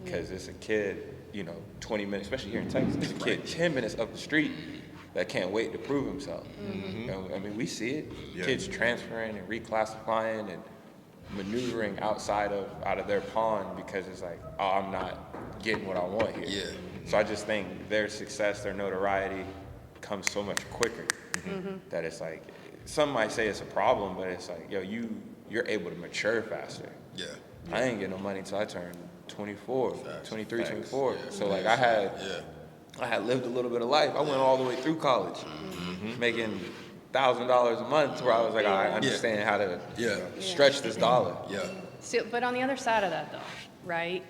Because it's a kid, you know, 20 minutes, especially here in Texas, it's a kid 10 minutes up the street that can't wait to prove himself. You know, I mean, we see it. Kids transferring and reclassifying and maneuvering out of their pond because it's like, oh, I'm not getting what I want here. So I just think their success, their notoriety comes so much quicker that it's like, some might say it's a problem, but it's like, yo, you're able to mature faster. I didn't get no money until I turned 24, 23, 24. So like I had lived a little bit of life. I went all the way through college, making $1,000 a month, where I was like, I understand how to stretch this dollar. So, but on the other side of that, though, right?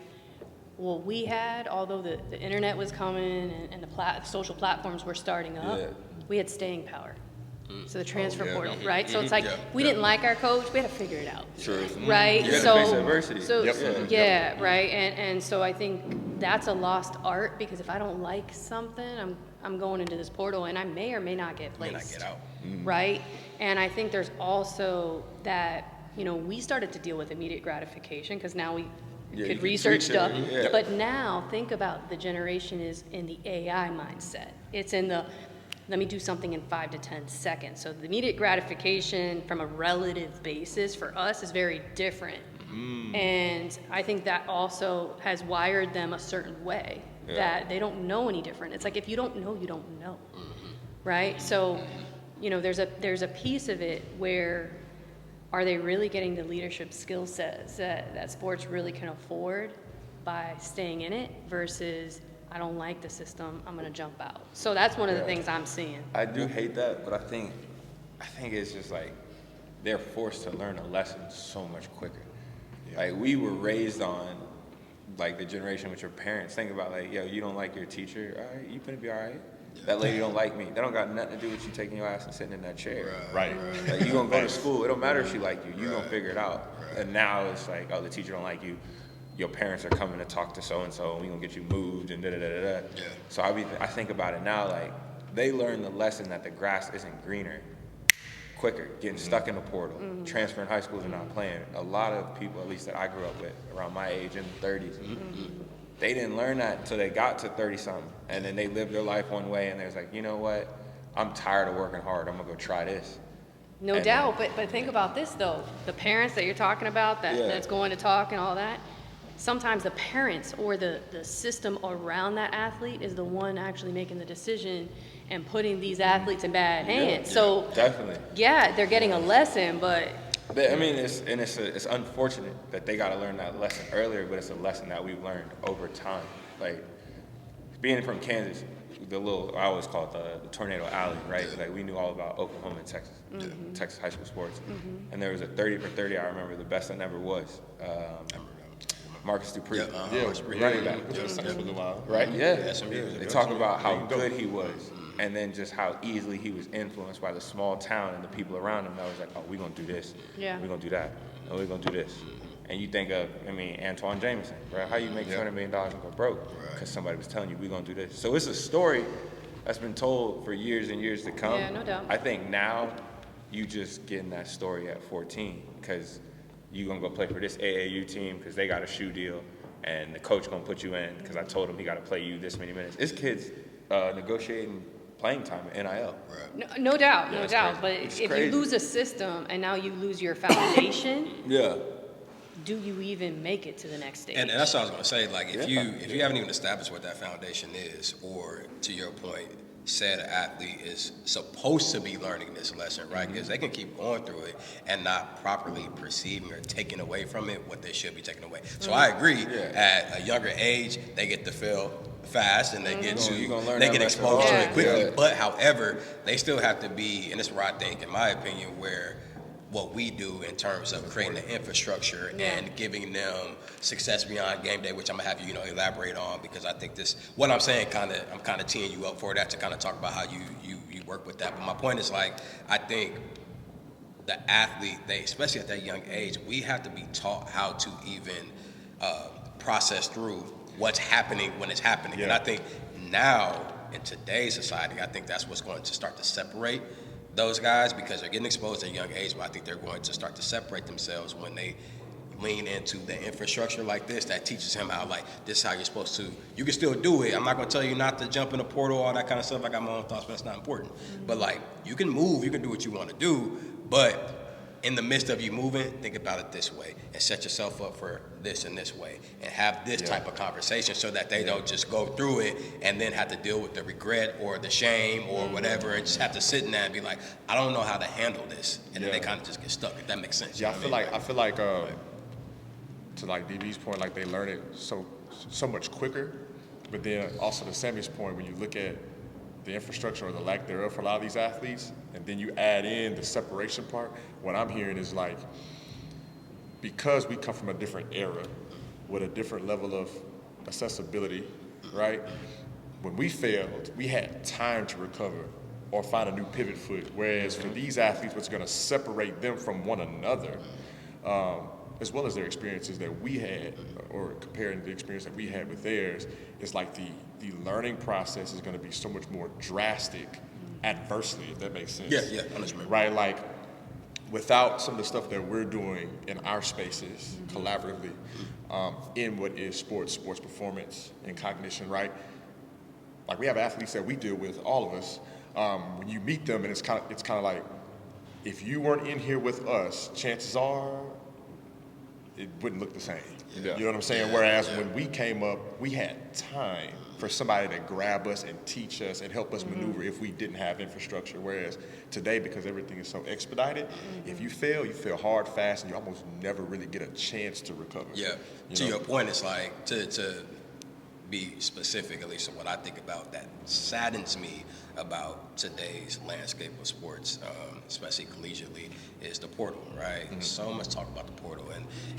What we had, although the internet was coming and the social platforms were starting up, we had staying power. So the transfer portal, right? So it's like we didn't like our coach, we had to figure it out. Right? You had to face adversity. Right? And so I think that's a lost art, because if I don't like something, I'm going into this portal and I may or may not get placed. May not get out. Right? And I think there's also that, you know, we started to deal with immediate gratification because now we could research stuff. But now think about the generation is in the AI mindset. It's in the let me do something in 5 to 10 seconds. So the immediate gratification from a relative basis for us is very different And I think that also has wired them a certain way that they don't know any different. It's like, if you don't know, you don't know, right? So, you know, there's a piece of it where, are they really getting the leadership skill sets that sports really can afford by staying in it versus, I don't like the system, I'm gonna jump out. So that's one of the things I'm seeing. I do hate that, but I think it's just like they're forced to learn a lesson so much quicker. Like, we were raised on, like, the generation with your parents. Think about, like, yo, you don't like your teacher, all right, you gonna be all right. That lady don't like me. That don't got nothing to do with you taking your ass and sitting in that chair. Right. Like, you gonna go to school. It don't matter if she like you. You gonna figure it out. And now it's like, oh, the teacher don't like you. Your parents are coming to talk to so-and-so, and we gonna get you moved and da-da-da-da-da. So I think about it now, like, they learn the lesson that the grass isn't greener quicker, getting stuck in the portal, transferring high schools and not playing. A lot of people, at least that I grew up with, around my age in the 30s, they didn't learn that until they got to 30-something. And then they lived their life one way, and they was like, you know what? I'm tired of working hard. I'm gonna go try this. No doubt, but think about this though. The parents that you're talking about that's going to talk and all that, sometimes the parents or the system around that athlete is the one actually making the decision and putting these athletes in bad hands. So definitely. Yeah, they're getting a lesson, but I mean, it's unfortunate that they got to learn that lesson earlier, but it's a lesson that we've learned over time. Like, being from Kansas, I always call it the Tornado Alley, right? Like, we knew all about Oklahoma and Texas, Texas high school sports. And there was a 30 for 30, I remember, the best that never was. Marcus Dupree, running back. Right? Yeah. They talk about how good he was, and then just how easily he was influenced by the small town and the people around him that was like, oh, we're going to do this, we're going to do that, and we're going to do this. And you think of, Antoine Jameson, right? How you make $200 million and go broke? Because somebody was telling you, we're going to do this. So it's a story that's been told for years and years to come. Yeah, no doubt. I think now you just getting that story at 14, because you're going to go play for this AAU team because they got a shoe deal, and the coach going to put you in because I told him he got to play you this many minutes. It's kids negotiating playing time at NIL. no doubt. But it's if crazy. you lose a system and now you lose your foundation, Yeah. do you even make it to the next stage? And that's what I was going to say. Like, if you haven't even established what that foundation is, or to your point, said an athlete is supposed to be learning this lesson, right? Because they can keep going through it and not properly perceiving or taking away from it what they should be taking away. So I agree. At a younger age, they get to fail fast and they get exposed to it quickly. Yeah. But however, they still have to be, and this is where I think, in my opinion, where what we do in terms of creating the infrastructure and giving them success beyond game day, which I'm gonna have you, elaborate on, because I think what I'm saying, I'm kind of teeing you up for that to kind of talk about how you work with that. But my point is, like, I think the athlete, especially at that young age, we have to be taught how to even process through what's happening when it's happening. And I think now in today's society, I think that's what's going to start to separate those guys, because they're getting exposed at a young age, but I think they're going to start to separate themselves when they lean into the infrastructure like this that teaches him how, like, this is how you're supposed to. You can still do it. I'm not going to tell you not to jump in a portal, all that kind of stuff. I got my own thoughts, but that's not important. But, like, you can move, you can do what you want to do, but in the midst of you moving, think about it this way and set yourself up for this and this way and have this type of conversation so that they don't just go through it and then have to deal with the regret or the shame or whatever and just have to sit in there and be like, I don't know how to handle this. And then they kind of just get stuck, if that makes sense. Yeah, I feel like to like DB's point, like they learn it so much quicker. But then also to Sammy's point, when you look at the infrastructure or the lack thereof for a lot of these athletes, and then you add in the separation part, what I'm hearing is, like, because we come from a different era with a different level of accessibility, right? When we failed, we had time to recover or find a new pivot foot. Whereas for these athletes, what's gonna separate them from one another, as well as their experiences that we had, or comparing the experience that we had with theirs, is like the learning process is going to be so much more drastic adversely, if that makes sense. Yeah, understand. Right, like, without some of the stuff that we're doing in our spaces collaboratively, in what is sports performance and cognition, right? Like, we have athletes that we deal with, all of us. When you meet them, and it's kind of like, if you weren't in here with us, chances are it wouldn't look the same. Yeah. You know what I'm saying? Whereas when we came up, we had time for somebody to grab us and teach us and help us maneuver if we didn't have infrastructure. Whereas today, because everything is so expedited, if you fail hard, fast, and you almost never really get a chance to recover. Yeah. You To know? your point, it's like to be specific, at least of what I think about that saddens me about today's landscape of sports, especially collegiately, is the portal, right? So much talk about the portal,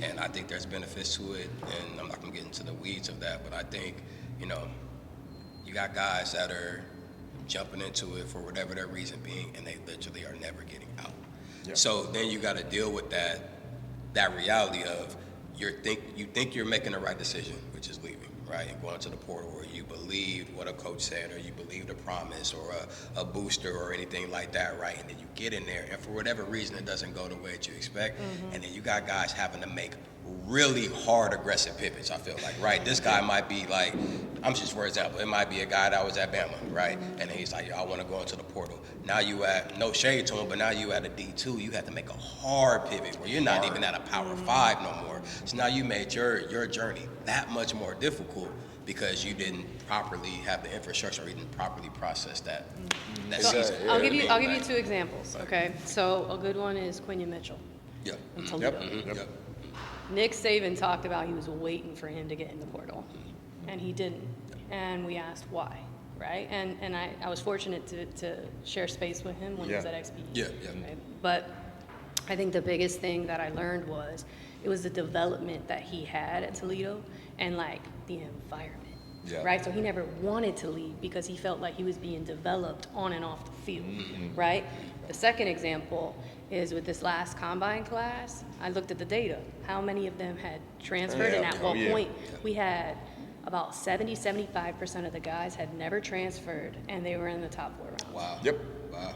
and I think there's benefits to it, and I'm not gonna get into the weeds of that, but I think, you know, you got guys that are jumping into it for whatever their reason being, and they literally are never getting out. Yep. So then you got to deal with that reality of you think you're making the right decision, which is leaving, right, and going to the portal, or you believe what a coach said, or you believe the promise, or a booster, or anything like that, right? And then you get in there, and for whatever reason, it doesn't go the way that you expect, and then you got guys having to make really hard, aggressive pivots, I feel like, right? This guy might be like, I'm just for example, it might be a guy that was at Bama, right? And he's like, yo, I want to go into the portal. Now you at, no shade to him, but now you at a D2, you have to make a hard pivot where you're not even at a Power 5 no more. So now you made your journey that much more difficult because you didn't properly have the infrastructure, or you didn't properly process that season. I'll give you two examples, okay? So a good one is Quinion Mitchell Yeah. in Toledo. Yep. Nick Saban talked about he was waiting for him to get in the portal, and he didn't. And we asked why, right? And I was fortunate to share space with him when he was at XP. Yeah. Right? But I think the biggest thing that I learned was it was the development that he had at Toledo and like the environment. Yeah. Right? So he never wanted to leave because he felt like he was being developed on and off the field, right? The second example is with this last combine class, I looked at the data. How many of them had transferred? And at what point we had about 75% of the guys had never transferred, and they were in the top 4 rounds. Wow. Yep. Wow.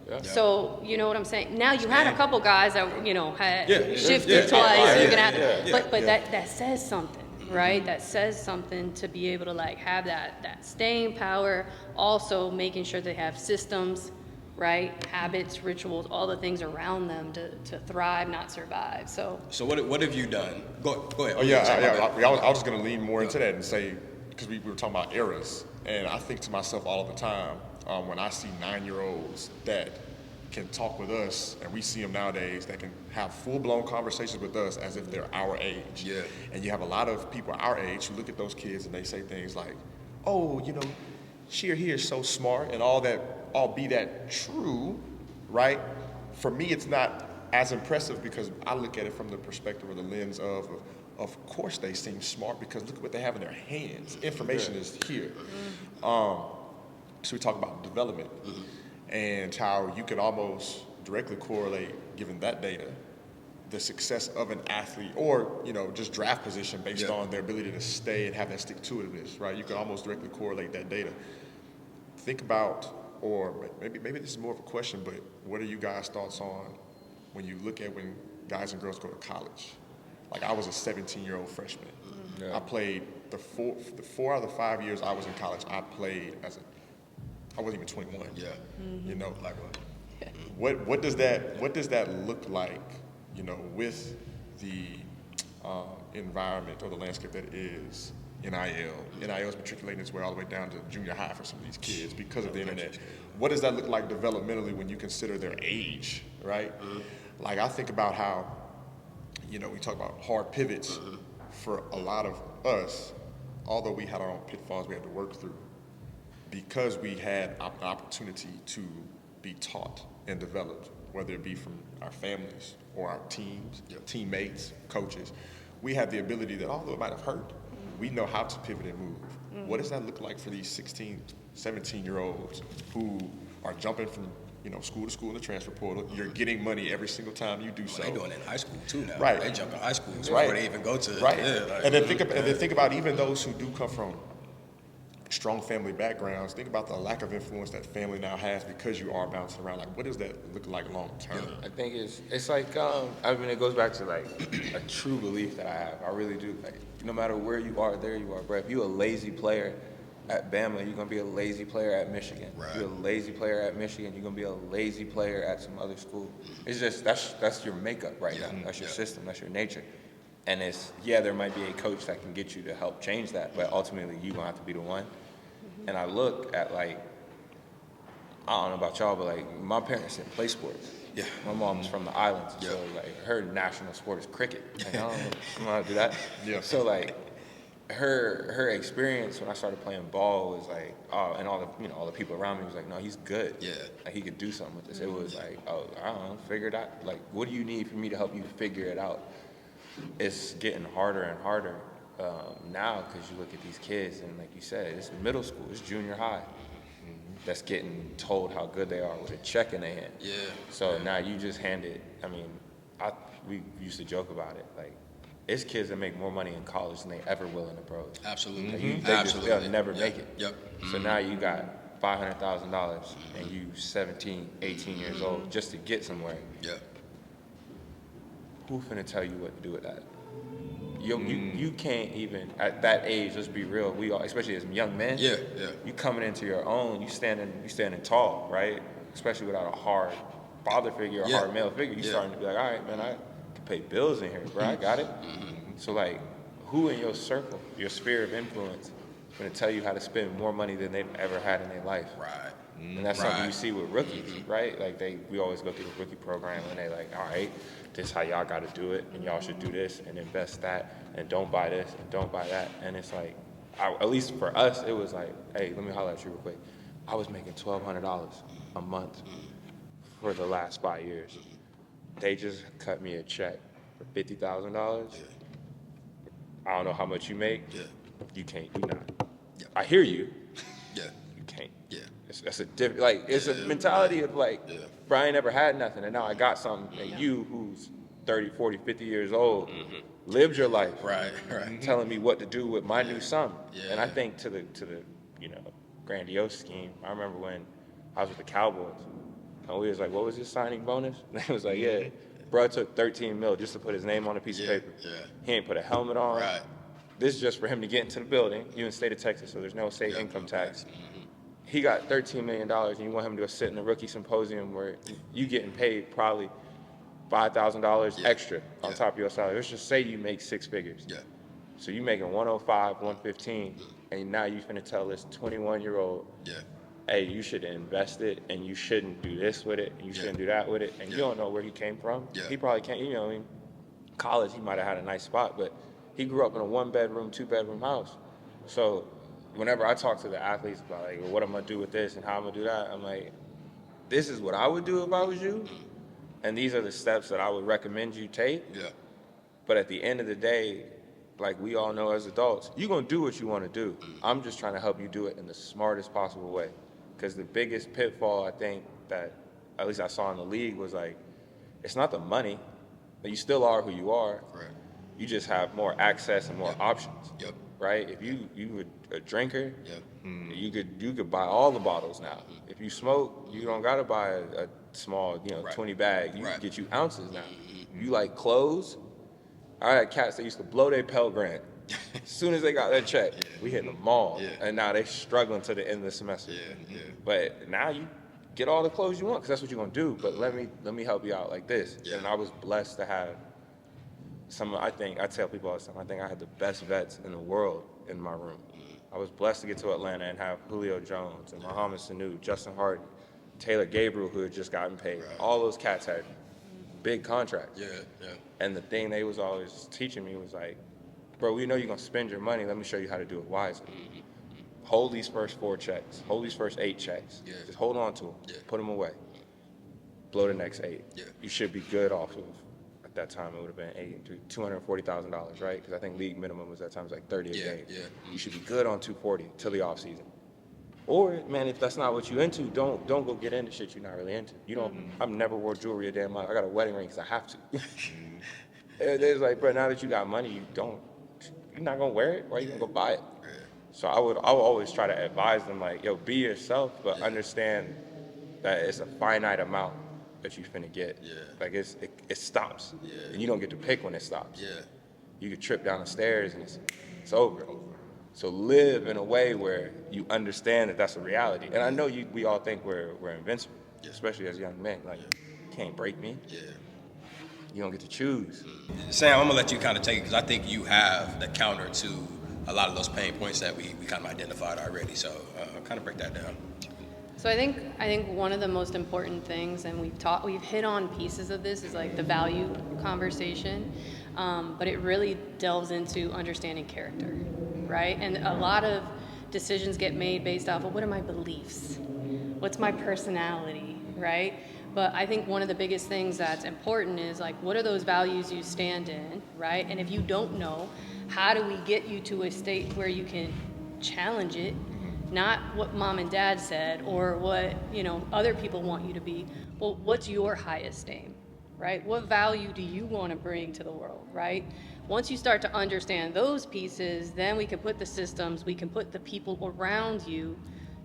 Yeah. So you know what I'm saying? Now you had a couple guys that had shifted yeah, twice. yeah, You're gonna have yeah, but that says something, right? That says something to be able to like have that staying power. Also making sure they have systems, right? Habits, rituals, all the things around them to thrive, not survive. So what have you done? Go ahead. Oh yeah. I was just gonna lean more into that and say, because we were talking about eras, and I think to myself all of the time when I see 9-year-olds that can talk with us, and we see them nowadays that can have full-blown conversations with us as if they're our age. Yeah. And you have a lot of people our age who look at those kids and they say things like, "Oh, she or he is so smart," and all be that true, right? For me, it's not as impressive because I look at it from the perspective or the lens of course they seem smart because look at what they have in their hands. Information is here. So we talk about development and how you can almost directly correlate, given that data, the success of an athlete or, just draft position based on their ability to stay and have that stick-to-itiveness, right? You can almost directly correlate that data. Think about, or maybe this is more of a question, but what are you guys' thoughts on when you look at when guys and girls go to college? Like I was a 17-year-old freshman. I played the 4 out of the 5 years I was in college, I played I wasn't even 21. Yeah. Likewise. What does that look like, with the environment or the landscape that is NIL? NIL is matriculating its way all the way down to junior high for some of these kids because of the internet. What does that look like developmentally when you consider their age, right? Like I think about how, we talk about hard pivots for a lot of us, although we had our own pitfalls we had to work through, because we had an opportunity to be taught and developed, whether it be from our families or our teams, teammates, coaches. We had the ability that although it might have hurt, we know how to pivot and move. What does that look like for these 16, 17-year-olds who are jumping from school to school in the transfer portal? You're getting money every single time you do so. They're doing it in high school too now. Right. They jump in high school Right. before they even go to. Right. And then think about even those who do come from strong family backgrounds. Think about the lack of influence that family now has because you are bouncing around. Like, what does that look like long term? I think it's like it goes back to like a true belief that I have. I really do. Like no matter where you are, there you are, bro. If you're a lazy player at Bama, you're gonna be a lazy player at Michigan. Right. If you're a lazy player at Michigan, you're gonna be a lazy player at some other school. It's just that's your makeup right now. That's your system. That's your nature. And there might be a coach that can get you to help change that, but ultimately you're gonna have to be the one. And I look at like, I don't know about y'all, but like my parents didn't play sports. Yeah. My mom's from the islands, Yeah. so like her national sport is cricket. Like, I don't know how to do that. Yeah. So like her experience when I started playing ball was like, and all the people around me was like, no, he's good. Yeah. Like he could do something with this. It was like, oh, I don't know, figure it out. Like, what do you need for me to help you figure it out? It's getting harder and harder now because you look at these kids and like you said, it's middle school, it's junior high. That's getting told how good they are with a check in their hand. Yeah. So now you just hand it. I mean, we used to joke about it. Like, it's kids that make more money in college than they ever will in the pros. Absolutely. Like, Absolutely. they'll never make it. Yep. So now you got $500,000 and you 17, 18 years old just to get somewhere. Yep. Who finna tell you what to do with that? You can't even at that age. Let's be real. We all, especially as young men. Yeah. Yeah. You coming into your own. You standing tall, right? Especially without a hard father figure, or Yeah. hard male figure. You Yeah. starting to be like, all right, man, I can pay bills in here, bro. I got it. So like, who in your circle, your sphere of influence, is gonna tell you how to spend more money than they've ever had in their life? Right. And that's something you see with rookies, right? Like we always go through the rookie program and they like, all right, this is how y'all got to do it, and y'all should do this and invest that, and don't buy this and don't buy that. And it's like, at least for us, it was like, hey, let me holler at you real quick. I was making $1,200 a month for the last 5 years. They just cut me a check for $50,000. I don't know how much you make. Yeah. You can't. You not. Yeah. I hear you. Yeah. You can't. Yeah. That's a different, like, it's a mentality of like, Yeah. Brian never had nothing, and now I got something, and you, who's 30, 40, 50 years old, lived your life, Right. Right. telling me what to do with my new son. Yeah. And I think to the grandiose scheme, I remember when I was with the Cowboys, and we was like, what was his signing bonus? And they was like, yeah, bro took 13 mil just to put his name on a piece of paper. Yeah. He ain't put a helmet on. Right. This is just for him to get into the building. You in the state of Texas, so there's no state income tax. He got $13 million, and you want him to go sit in the rookie symposium where you getting paid probably $5,000 extra on top of your salary. Let's just say you make 6 figures. Yeah. So you making 105, 115, and now you finna tell this 21-year-old, Yeah. hey, you should invest it, and you shouldn't do this with it, and you shouldn't do that with it, and you don't know where he came from. Yeah. He probably can't, I mean, college, he might have had a nice spot, but he grew up in a 1-bedroom, 2-bedroom house. So whenever I talk to the athletes about like, well, what I'm gonna do with this and how I'm gonna do that, I'm like, this is what I would do if I was you, and these are the steps that I would recommend you take. Yeah. But at the end of the day, like we all know as adults, you're gonna do what you wanna do. I'm just trying to help you do it in the smartest possible way. Because the biggest pitfall I think that, at least I saw in the league, was like, it's not the money, but you still are who you are. Right. You just have more access and more options. Yep. Right? If you were a drinker, Yep. you could buy all the bottles now. If you smoke, you don't gotta buy a small, Right. 20 bag. You Right. can get you ounces now. You like clothes? I had cats that used to blow their Pell Grant. As soon as they got that check, we hit the mall. Yeah. And now they struggling to the end of the semester. Yeah. But now you get all the clothes you want because that's what you're gonna do. But let me help you out like this. Yeah. And I was blessed to have I tell people all the time, I think I had the best vets in the world in my room. I was blessed to get to Atlanta and have Julio Jones and Muhammad Sanu, Justin Harden, Taylor Gabriel, who had just gotten paid. Right. All those cats had big contracts. Yeah. Yeah. And the thing they was always teaching me was like, bro, we know you're gonna spend your money. Let me show you how to do it wisely. Hold these first 4 checks. Hold these first 8 checks. Yeah. Just hold on to them. Yeah. Put them away. Blow the next 8. Yeah. You should be good off of, at that time it would have been $240,000, right? Because I think league minimum was at times like 30 a Yeah, game. yeah. You should be good on 240 till the off season. Or, man, if that's not what you into, don't go get into shit you're not really into. You don't. I've never wore jewelry a damn life. I got a wedding ring because I have to. It's like, bro, now that you got money, you're not gonna wear it. Why you gonna go buy it? Yeah. So I would always try to advise them like, yo, be yourself, but understand that it's a finite amount that you finna get. Yeah. Like it stops. Yeah. And you don't get to pick when it stops. Yeah. You could trip down the stairs and it's over. So live in a way where you understand that that's a reality. And I know we all think we're invincible, Yeah. especially as young men. Like, you can't break me. Yeah. you don't get to choose. Sam, I'm gonna let you kind of take it because I think you have the counter to a lot of those pain points that we kind of identified already. So kind of break that down. So I think one of the most important things, and we've hit on pieces of this, is like the value conversation, but it really delves into understanding character, right? And a lot of decisions get made based off of what are my beliefs, what's my personality, right? But I think one of the biggest things that's important is like, what are those values you stand in, right? And if you don't know, how do we get you to a state where you can challenge it? Not what mom and dad said or what, other people want you to be. Well, what's your highest aim, right? What value do you want to bring to the world, right? Once you start to understand those pieces, then we can put the systems, we can put the people around you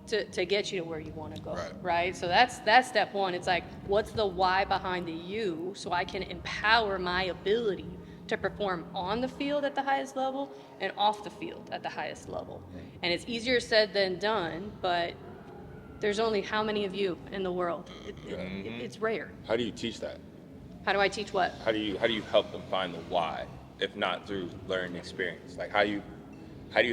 to get you to where you want to go, right? So that's step one. It's like, what's the why behind the you, so I can empower my ability to perform on the field at the highest level and off the field at the highest level. And it's easier said than done, but there's only how many of you in the world? It's rare. How do you teach that? How do I teach what? How do you help them find the why, if not through learned experience? Like how do you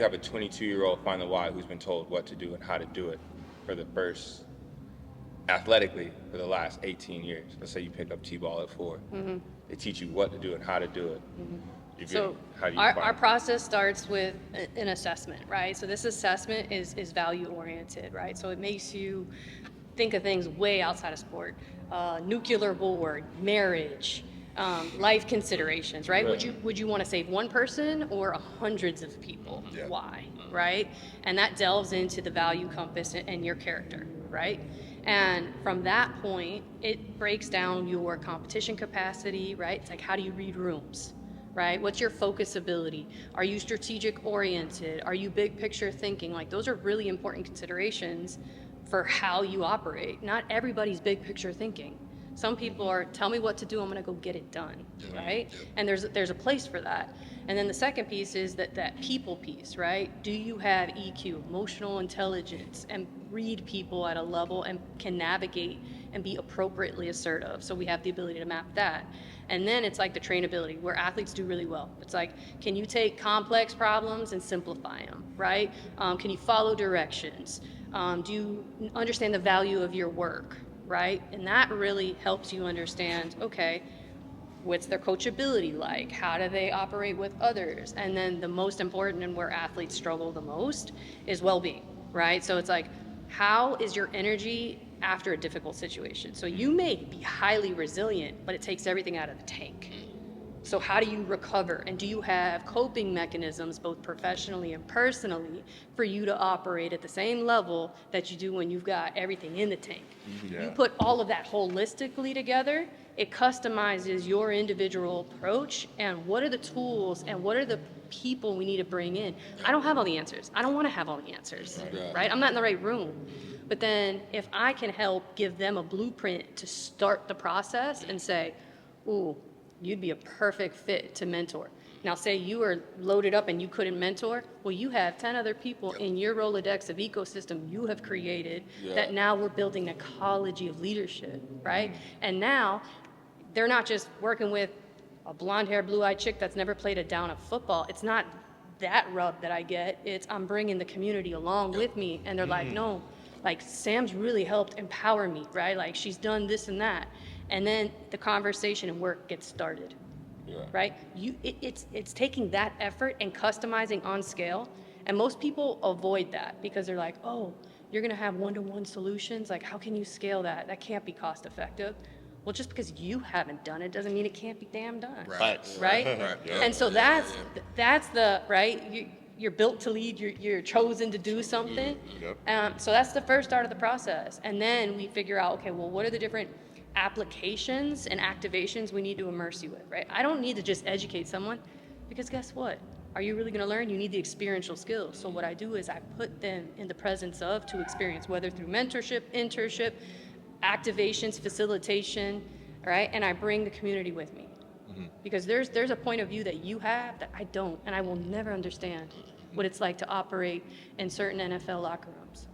have a 22-year-old find the why who's been told what to do and how to do it for the first, athletically, for the last 18 years? Let's say you pick up T-ball at 4. Mm-hmm. They teach you what to do and how to do it. Mm-hmm. So our process starts with an assessment, right? So this assessment is value oriented, right? So it makes you think of things way outside of sport. Nuclear board, marriage, life considerations, right? Would you want to save one person or hundreds of people? Yeah. Why, right? And that delves into the value compass and your character, right? And from that point, it breaks down your competition capacity, right? It's like, how do you read rooms, right? What's your focus ability? Are you strategic oriented? Are you big picture thinking? Like, those are really important considerations for how you operate. Not everybody's big picture thinking. Some people are, tell me what to do, I'm gonna go get it done, right? And there's a place for that. And then the second piece is that people piece, right? Do you have EQ, emotional intelligence, and read people at a level and can navigate and be appropriately assertive? So we have the ability to map that. And then it's like the trainability, where athletes do really well. It's like, can you take complex problems and simplify them, right? Can you follow directions? Do you understand the value of your work, right? And that really helps you understand, okay, what's their coachability like? How do they operate with others? And then the most important, and where athletes struggle the most, is well-being, right? So it's like, how is your energy after a difficult situation? So you may be highly resilient, but it takes everything out of the tank. So how do you recover? And do you have coping mechanisms, both professionally and personally, for you to operate at the same level that you do when you've got everything in the tank? Yeah. You put all of that holistically together, it customizes your individual approach and what are the tools and what are the people we need to bring in. I don't have all the answers. I don't want to have all the answers, right? I'm not in the right room. But then if I can help give them a blueprint to start the process and say, ooh, you'd be a perfect fit to mentor. Now, say you were loaded up and you couldn't mentor. Well, you have 10 other people in your Rolodex of ecosystem you have created that now we're building an ecology of leadership, right? And now they're not just working with a blonde-haired, blue-eyed chick that's never played a down of football. It's not that rub that I get. It's I'm bringing the community along with me. And they're like, no, like Sam's really helped empower me, right? Like she's done this and that. And then the conversation and work gets started, right? It's taking that effort and customizing on scale. And most people avoid that because they're like, oh, you're gonna have one-to-one solutions. Like, how can you scale that? That can't be cost effective. Well, just because you haven't done it doesn't mean it can't be damn done, right? And so that's the, right? You're built to lead, you're chosen to do something. So that's the first start of the process. And then we figure out, okay, well, what are the different applications and activations we need to immerse you with, right? I don't need to just educate someone because guess what? Are you really gonna learn? You need the experiential skills. So what I do is I put them in the presence of to experience, whether through mentorship, internship, activations, facilitation, right? And I bring the community with me. Because there's a point of view that you have that I don't, and I will never understand what it's like to operate in certain NFL locker rooms.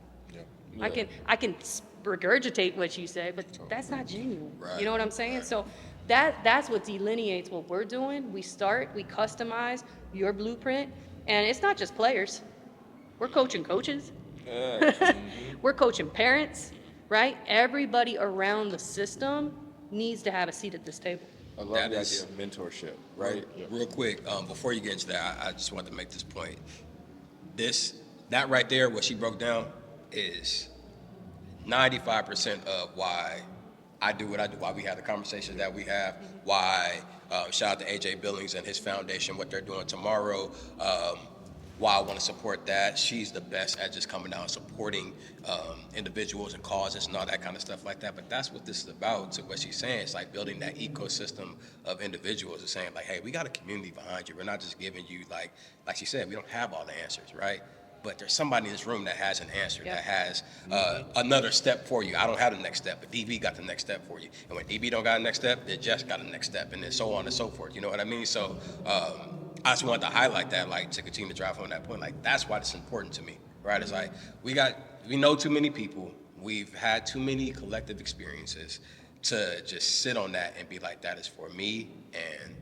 I can regurgitate what you say, but that's not genuine. You know what I'm saying? So that's what delineates what we're doing. We customize your blueprint, and it's not just players. We're coaching coaches. We're coaching parents, right? Everybody around the system needs to have a seat at this table. I love That the is- idea of mentorship, right? Real quick, before you get into that, I just wanted to make this point. That right there, what she broke down, is 95% of why I do what I do, why we have the conversations that we have, why shout out to AJ Billings and his foundation, what they're doing tomorrow, why I want to support that. She's the best at just coming out and supporting individuals and causes and all that kind of stuff like that. But that's what this is about. To what she's saying, it's like building that ecosystem of individuals and saying like, hey, we got a community behind you. We're not just giving you like she said, we don't have all the answers, right? But there's somebody in this room that has an answer, that has another step for you. I don't have the next step, but DB got the next step for you. And when DB don't got the next step, then Jess got the next step, and then so on and so forth. You know what I mean? So I just wanted to highlight that, like, to continue to drive home that point. Like, that's why it's important to me, right? It's like we know too many people. We've had too many collective experiences to just sit on that and be like, that is for me and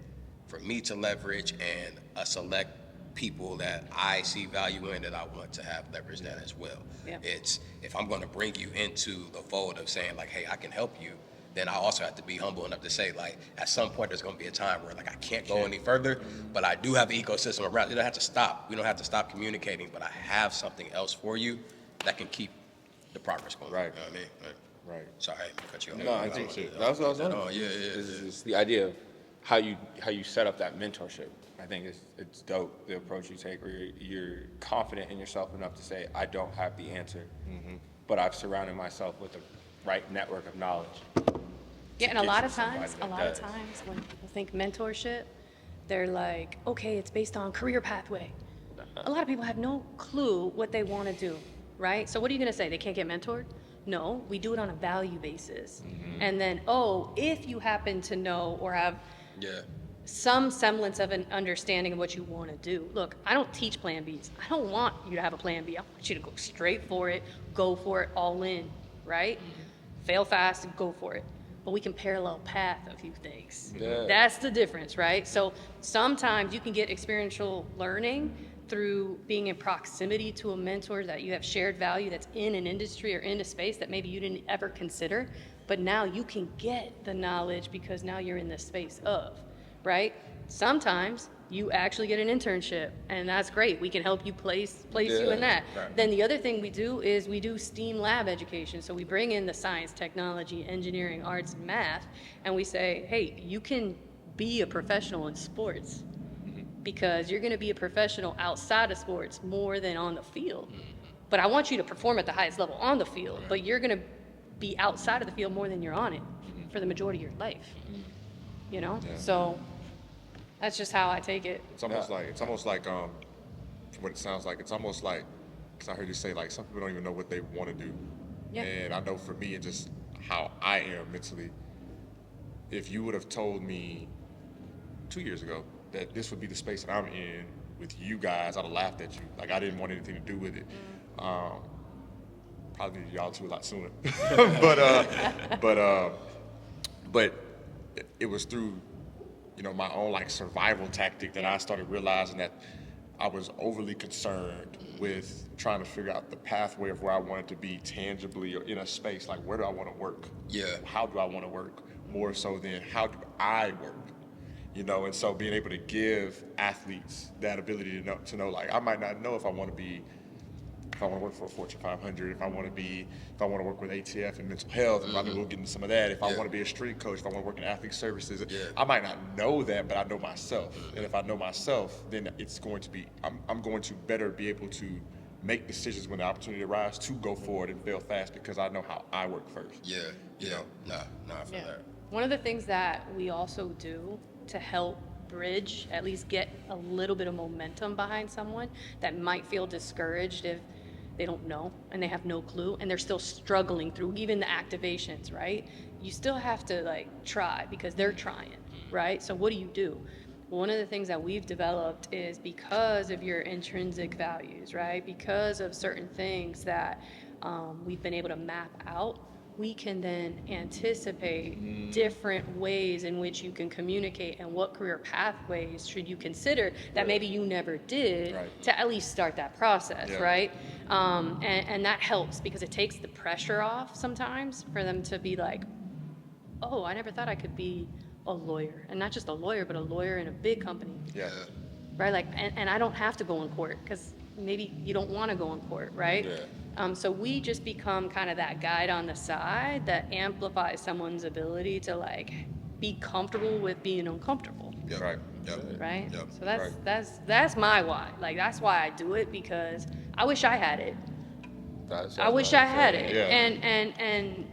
for me to leverage and a select people that I see value in that I want to have leverage that as well. Yep. It's if I'm going to bring you into the fold of saying like, hey, I can help you, then I also have to be humble enough to say like, at some point there's going to be a time where like I can't go any further, but I do have an ecosystem around. You don't have to stop. We don't have to stop communicating, but I have something else for you that can keep the progress going. Right. You know what I mean? Right. Sorry, I cut you off. No, I think that's what I was wondering. Oh, yeah. It's the idea of how you set up that mentorship. I think it's dope, the approach you take where you're confident in yourself enough to say, I don't have the answer, but I've surrounded myself with the right network of knowledge. Yeah, and a get lot you of times somebody that does. when people think mentorship, they're like, okay, it's based on career pathway. A lot of people have no clue what they want to do, right? So what are you going to say? They can't get mentored? No, we do it on a value basis. And then, if you happen to know or have some semblance of an understanding of what you want to do. Look, I don't teach plan Bs. I don't want you to have a plan B. I want you to go straight for it, go for it, all in, right? Fail fast and go for it. But we can parallel path a few things. Yeah. That's the difference, right? So sometimes you can get experiential learning through being in proximity to a mentor that you have shared value that's in an industry or in a space that maybe you didn't ever consider, but now you can get the knowledge because now you're in the space of, right? Sometimes you actually get an internship, and that's great. We can help you place you in that. Right. Then the other thing we do is we do STEAM lab education. So we bring in the science, technology, engineering, arts, and math, and we say, hey, you can be a professional in sports because you're going to be a professional outside of sports more than on the field. But I want you to perform at the highest level on the field, but you're going to be outside of the field more than you're on it for the majority of your life. You know? Yeah. So that's just how I take it. It's almost like from what it sounds like, it's almost like, because I heard you say like some people don't even know what they want to do. Yeah. And I know for me and just how I am mentally, if you would have told me 2 years ago that this would be the space that I'm in with you guys, I'd have laughed at you. Like I didn't want anything to do with it. Probably needed y'all two a lot sooner. but it was through, my own like survival tactic that I started realizing that I was overly concerned with trying to figure out the pathway of where I wanted to be tangibly or in a space. Like, where do I want to work? Yeah. How do I want to work? More so than how do I work? And so being able to give athletes that ability to know, like, I might not know if I want to work for a Fortune 500, if I want to work with ATF and mental health, and we'll get into some of that. If I want to be a street coach, if I want to work in athlete services, I might not know that, but I know myself. And if I know myself, then it's going to be, I'm going to better be able to make decisions when the opportunity arises to go forward and fail fast because I know how I work first. Yeah. I feel that. One of the things that we also do to help bridge, at least get a little bit of momentum behind someone that might feel discouraged if they don't know and they have no clue and they're still struggling through even the activations, right? You still have to like try because they're trying, right? So what do? One of the things that we've developed is because of your intrinsic values, right? Because of certain things that we've been able to map out, we can then anticipate different ways in which you can communicate and what career pathways should you consider that maybe you never did to at least start that process, right? And that helps because it takes the pressure off sometimes for them to be like, oh, I never thought I could be a lawyer, and not just a lawyer, but a lawyer in a big company. Yeah. Right, like, and I don't have to go in court because maybe you don't want to go in court, right? So we just become kind of that guide on the side that amplifies someone's ability to like be comfortable with being uncomfortable. Right. Right. So Right. that's my why. Like that's why I do it, because I wish I had it. I wish I had it. And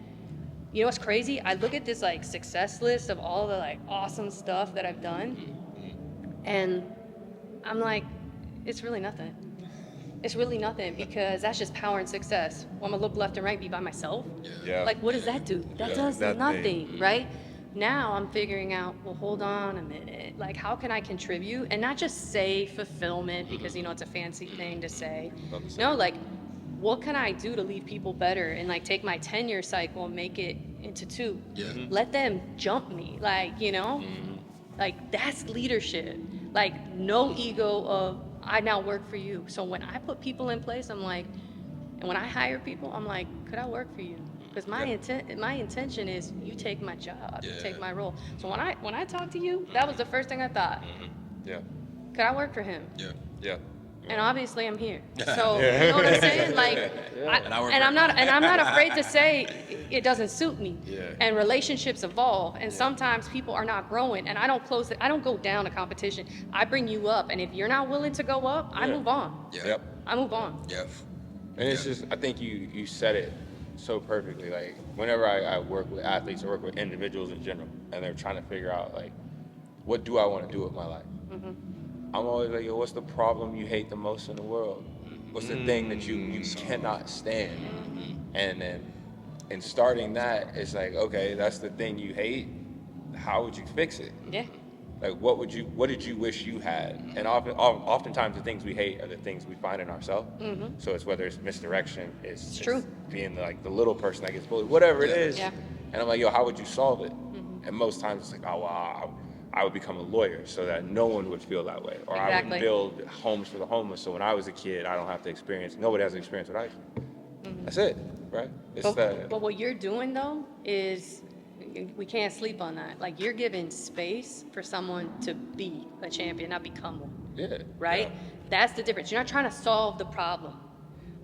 you know what's crazy? I look at this like success list of all the like awesome stuff that I've done, and I'm like, it's really nothing. It's really nothing, because that's just power and success. Well, I'm gonna look left and right, be by myself. Like, what does that do? That does nothing, right? Now I'm figuring out, well, hold on a minute. Like, how can I contribute? And not just say fulfillment, because, you know, it's a fancy thing to say. No, like, what can I do to leave people better and, like, take my 10-year cycle and make it into 2? Let them jump me. Like, you know? Like, that's leadership. Like, no ego of, I now work for you. So when I put people in place, I'm like, and when I hire people, I'm like, could I work for you? Because my intention is you take my job, you take my role. So when I talked to you, that was the first thing I thought. Could I work for him? And obviously I'm here. So you know what I'm saying? Like, and I'm not afraid to say it doesn't suit me. And relationships evolve, and sometimes people are not growing, and I don't close it. I don't go down a competition. I bring you up, and if you're not willing to go up, I move on. I move on. And it's just, I think you said it so perfectly. Like, whenever I work with athletes or work with individuals in general, and they're trying to figure out, like, what do I want to do with my life? I'm always like, yo, what's the problem you hate the most in the world? What's the thing that you cannot stand? And then in starting that, it's like, okay, that's the thing you hate. How would you fix it? Like, what did you wish you had? And oftentimes the things we hate are the things we find in ourselves. So it's whether it's misdirection, it's being like the little person that gets bullied, whatever it is. And I'm like, yo, how would you solve it? And most times it's like, oh, well, I would become a lawyer so that no one would feel that way. Or I would build homes for the homeless, so when I was a kid, I don't have to experience, nobody has to experience what I did. That's it, right? But what you're doing, though, is, we can't sleep on that. Like, you're giving space for someone to be a champion, not become one. Right? That's the difference. You're not trying to solve the problem.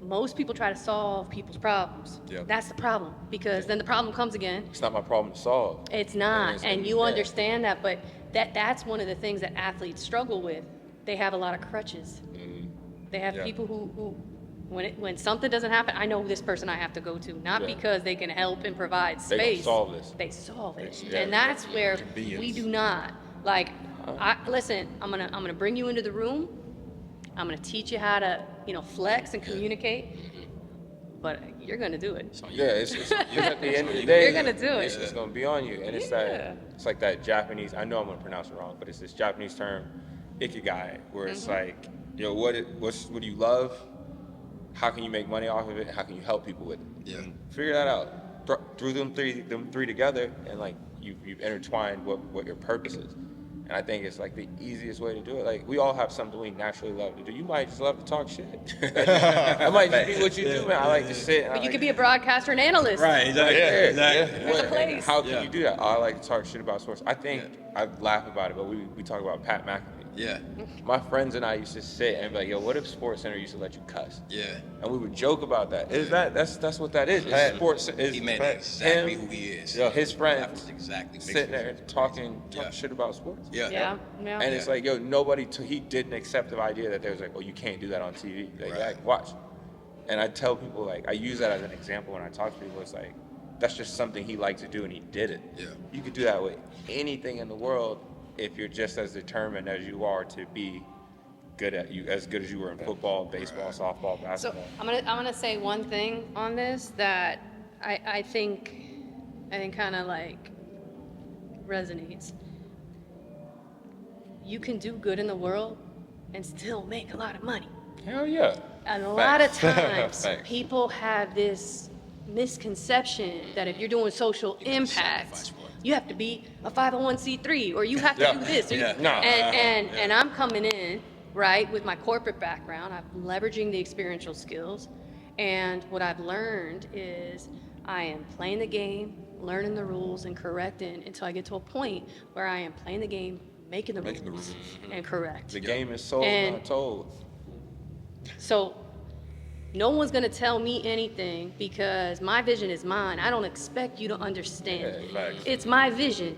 Most people try to solve people's problems. That's the problem, because then the problem comes again. It's not my problem to solve. It's not, and you understand that, but that's one of the things that athletes struggle with. They have a lot of crutches. They have people who when something doesn't happen, I know this person I have to go to, not because they can help and provide space. They solve this. They solve it, and that's where we do not. Like, listen, I'm gonna bring you into the room. I'm gonna teach you how to, flex and communicate. But you're gonna do it. It's at the end of the day, you're gonna do it. It's gonna be on you, and it's like that Japanese. I know I'm gonna pronounce it wrong, but it's this Japanese term, ikigai, where it's like, yo, what do you love? How can you make money off of it? How can you help people with it? Figure that out. Through them three together, and like you've intertwined what your purpose is. And I think it's like the easiest way to do it. Like, we all have something we naturally love to do. You might just love to talk shit. That might just be what you do, man. I like to sit. But you could be a broadcaster and analyst. Right, exactly. There's a place. How can you do that? I like to talk shit about sports. I think I laugh about it, but we talk about Pat McAfee. My friends and I used to sit and be like, yo, what if Sports Center used to let you cuss? And we would joke about that. That's what that is. It's sports. He made exactly who he is. His friend exactly sitting there talking shit about sports. Yeah. And it's like, yo, nobody, he didn't accept the idea that there was like, oh, you can't do that on TV. Like, watch. And I tell people, like, I use that as an example when I talk to people. It's like, that's just something he liked to do, and he did it. You could do that with anything in the world if you're just as determined as you are to be as good as you were in football, baseball, softball, basketball. So I'm gonna say one thing on this that I think kind of like resonates. You can do good in the world and still make a lot of money. Hell yeah. And a lot of times people have this misconception that if you're doing social impact, you have to be a 501c3 or you have to do this. And I'm coming in, right, with my corporate background. I'm leveraging the experiential skills. And what I've learned is I am playing the game, learning the rules, and correcting until I get to a point where I am playing the game, making the rules, and correct. The game is sold, not told. So no one's going to tell me anything because my vision is mine. I don't expect you to understand it. It's my vision.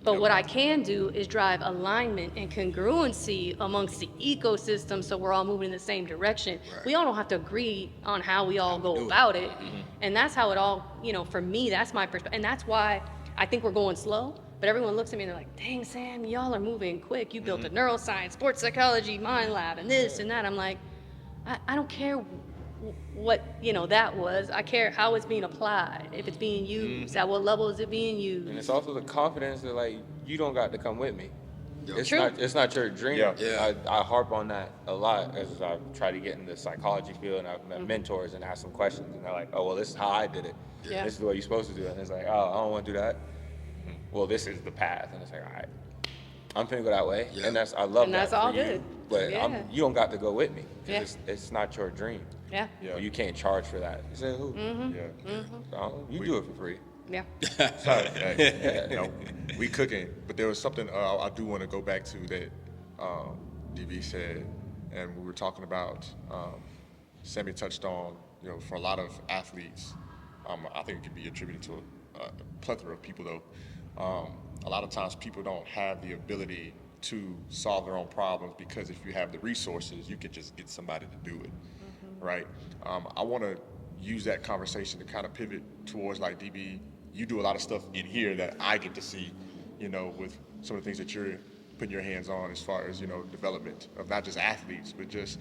But what I can do is drive alignment and congruency amongst the ecosystem so we're all moving in the same direction. We all don't have to agree on how we all go about it. And that's how it all, for me, that's my perspective. And that's why I think we're going slow. But everyone looks at me and they're like, dang, Sam, y'all are moving quick. You built a neuroscience, sports psychology, mind lab, and this and that. I'm like, I don't care what that was. I care how it's being applied, if it's being used, at what level is it being used. And it's also the confidence that like you don't got to come with me. True. It's not your dream. I harp on that a lot as I try to get in the psychology field, and I've met mentors and asked them questions, and they're like, oh well, this is how I did it. This is the way you're supposed to do it. And it's like, oh, I don't want to do that. Well, this is the path, and it's like, all right, I'm finna go that way, and I love that. And that's all good. But you don't got to go with me. It's not your dream. You can't charge for that. You say who? You do it for free. We cooking, but there was something I do want to go back to that DB said, and we were talking about. Sammy touched on, for a lot of athletes, I think it can be attributed to a plethora of people though. A lot of times people don't have the ability to solve their own problems because if you have the resources, you can just get somebody to do it, right? I want to use that conversation to kind of pivot towards like DB. You do a lot of stuff in here that I get to see, with some of the things that you're putting your hands on as far as, development of not just athletes, but just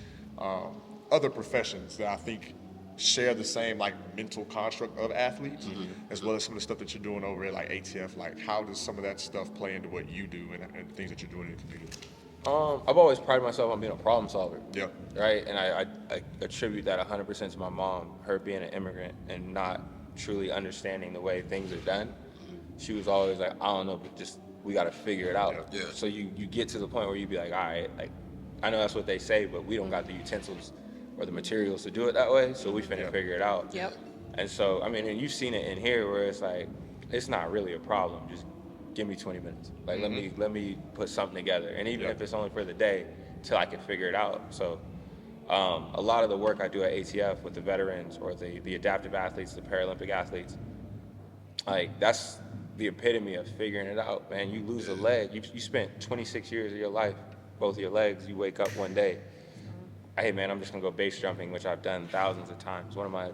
other professions that I think share the same like mental construct of athletes, as well as some of the stuff that you're doing over at like ATF. Like, how does some of that stuff play into what you do and the things that you're doing in the community? I've always prided myself on being a problem solver. Right. And I attribute that 100% to my mom, her being an immigrant and not truly understanding the way things are done. She was always like, I don't know, but just we got to figure it out. So you get to the point where you be like, all right, like I know that's what they say, but we don't got the utensils or the materials to do it that way, so we finna figure it out. And so, I mean, and you've seen it in here where it's like, it's not really a problem. Just give me 20 minutes. Like, let me put something together. And even if it's only for the day, till I can figure it out. So, a lot of the work I do at ATF with the veterans or the adaptive athletes, the Paralympic athletes, like, that's the epitome of figuring it out, man. You lose a leg. You spent 26 years of your life, both your legs, you wake up one day. Hey man, I'm just gonna go base jumping, which I've done thousands of times. One of my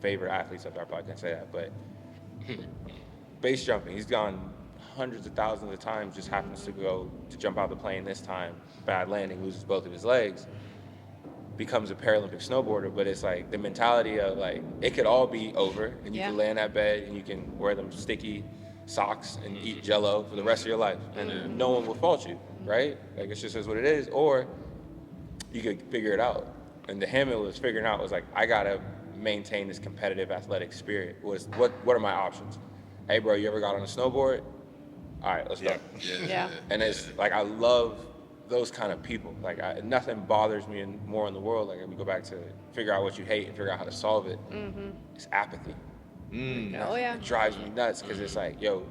favorite athletes up there, I probably can't say that, but base jumping, he's gone hundreds of thousands of times, just happens to go to jump out the plane this time, bad landing, loses both of his legs, becomes a Paralympic snowboarder. But it's like the mentality of like, it could all be over and you can lay in that bed and you can wear them sticky socks and eat Jell-O for the rest of your life and no one will fault you, right? Like it just is what it is. Or you could figure it out. And to him, it was figuring out was like, I gotta maintain this competitive athletic spirit. What are my options? Hey bro, you ever got on a snowboard? All right, let's go. And it's like, I love those kind of people. Like nothing bothers me more in the world. Like we go back to figure out what you hate and figure out how to solve it. It's apathy. It drives me nuts because it's like, yo,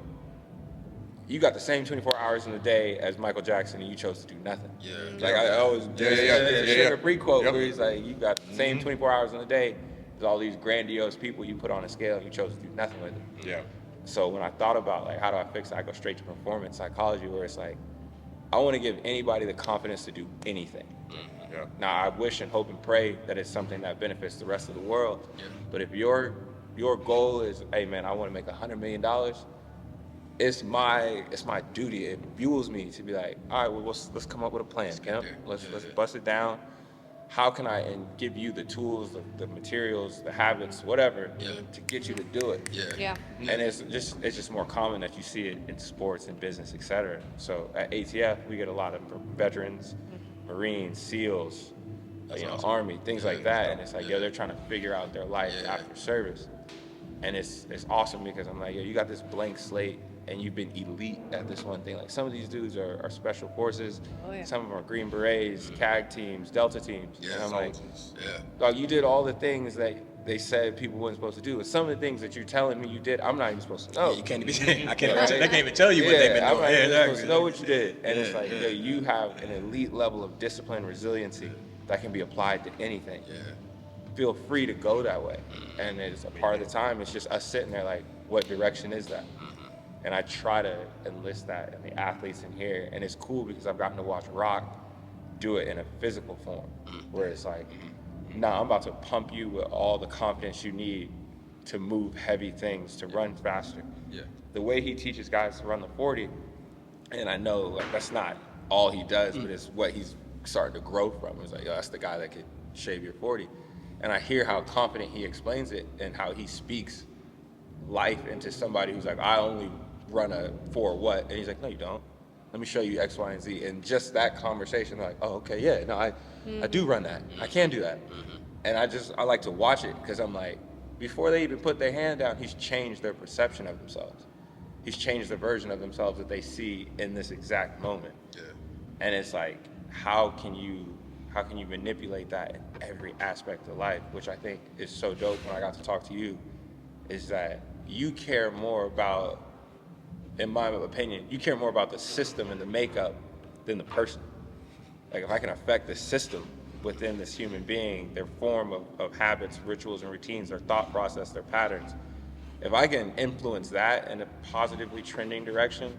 you got the same 24 hours in the day as Michael Jackson and you chose to do nothing. Like I always, Sugar Free quote where he's like, you got the same 24 hours in the day as all these grandiose people you put on a scale and you chose to do nothing with it. So when I thought about like, how do I fix it? I go straight to performance psychology where it's like, I want to give anybody the confidence to do anything. Now I wish and hope and pray that it's something that benefits the rest of the world. But if your goal is, hey man, I want to make $100 million, it's my duty. It fuels me to be like, all right, well, let's come up with a plan, Kemp. Let's bust it down. How can I give you the tools, the materials, the habits, whatever, to get you to do it? And it's just more common that you see it in sports and business, etc. So at ATF, we get a lot of veterans, Marines, SEALs, Army, things like that. And it's like, they're trying to figure out their life after service. And it's awesome because I'm like, yo, you got this blank slate and you've been elite at this one thing. Like some of these dudes are special forces. Oh, yeah. Some of them are Green Berets, CAG teams, Delta teams. Yeah, and I'm like, yeah. dog, you did all the things that they said people weren't supposed to do. And some of the things that you're telling me you did, I'm not even supposed to know. Yeah, you can't even. I can't. Right. They can't even tell you what they've been I'm doing. not even Yeah, supposed to know what you did. And it's Yeah, like, yeah. yo, you have an elite level of discipline, resiliency that can be applied to anything. Yeah. Feel free to go that way. And it's a part of the time, it's just us sitting there like, what direction is that? And I try to enlist that in the athletes in here. And it's cool because I've gotten to watch Rock do it in a physical form, where it's like, nah, I'm about to pump you with all the confidence you need to move heavy things, to run faster. Yeah. The way he teaches guys to run the 40, and I know like that's not all he does, but it's what he's starting to grow from. It's like, yo, that's the guy that could shave your 40. And I hear how confident he explains it and how he speaks life into somebody who's like, I only run a 4 what? And he's like, no, you don't. Let me show you X, Y, and Z. And just that conversation, they're like, oh, okay, yeah, no, I do run that. I can do that. And I like to watch it because I'm like, before they even put their hand down, he's changed their perception of themselves. He's changed the version of themselves that they see in this exact moment. Yeah. And it's like, how can you manipulate that in every aspect of life, which I think is so dope when I got to talk to you, is that you care more about, in my opinion, you care more about the system and the makeup than the person. Like if I can affect the system within this human being, their form of habits, rituals, and routines, their thought process, their patterns, if I can influence that in a positively trending direction,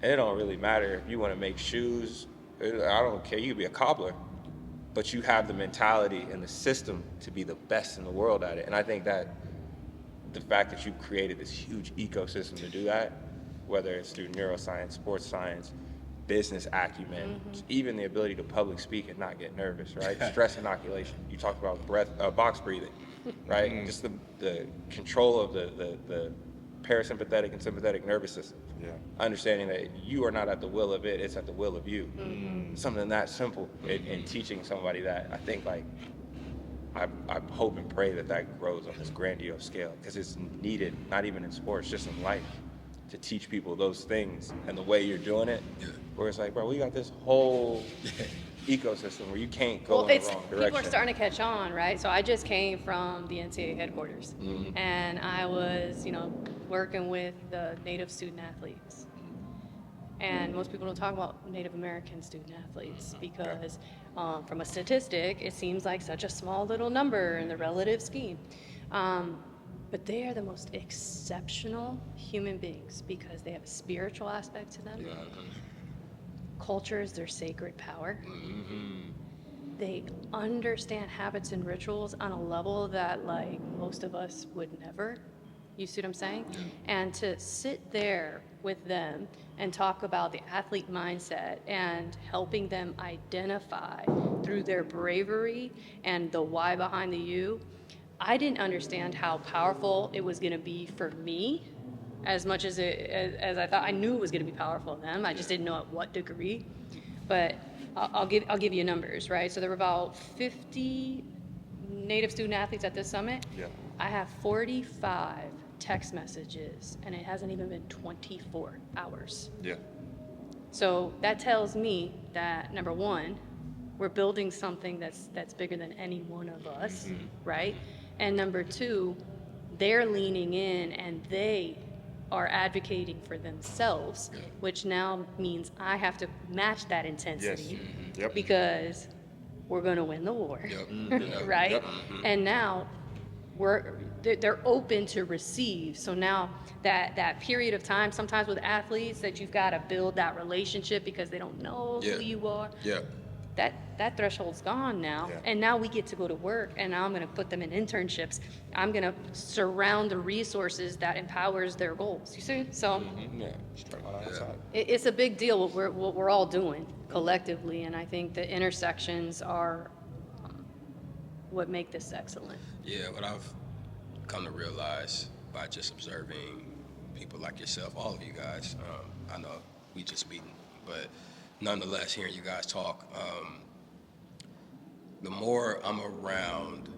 it don't really matter if you want to make shoes, I don't care, you could be a cobbler, but you have the mentality and the system to be the best in the world at it. And I think that the fact that you've created this huge ecosystem to do that, whether it's through neuroscience, sports science, business acumen, even the ability to public speak and not get nervous, right? Stress inoculation. You talked about box breathing, right? Just the control of the parasympathetic and sympathetic nervous system. Yeah. Understanding that you are not at the will of it, it's at the will of you. Something that simple in teaching somebody that, I think like, I hope and pray that grows on this grandiose scale because it's needed, not even in sports, just in life, to teach people those things and the way you're doing it, where it's like, bro, we got this whole ecosystem where you can't go in the wrong direction. People are starting to catch on, right? So I just came from the NCAA headquarters, and I was, working with the Native student athletes. And most people don't talk about Native American student athletes because from a statistic, it seems like such a small little number in the relative scheme. But they are the most exceptional human beings because they have a spiritual aspect to them. Culture is their sacred power. They understand habits and rituals on a level that like most of us would never. You see what I'm saying? And to sit there with them and talk about the athlete mindset and helping them identify through their bravery and the why behind the you, I didn't understand how powerful it was going to be for me as much as as I thought. I knew it was going to be powerful for them. I just didn't know at what degree. But I'll give you numbers, right? So there were about 50 Native student athletes at this summit. Yeah. I have 45 text messages, and it hasn't even been 24 hours. Yeah. So that tells me that, number one, we're building something that's bigger than any one of us, right? And number two, they're leaning in and they are advocating for themselves, which now means I have to match that intensity because we're going to win the war, right? And now they're open to receive. So now that period of time, sometimes with athletes, that you've got to build that relationship because they don't know who you are. That threshold's gone now. And now we get to go to work, and now I'm going to put them in internships. I'm going to surround the resources that empowers their goals. You see? So it's a big deal what we're all doing collectively, and I think the intersections are what make this excellent. Yeah, what I've come to realize by just observing people like yourself, all of you guys, I know we just meeting, but nonetheless, hearing you guys talk, the more I'm around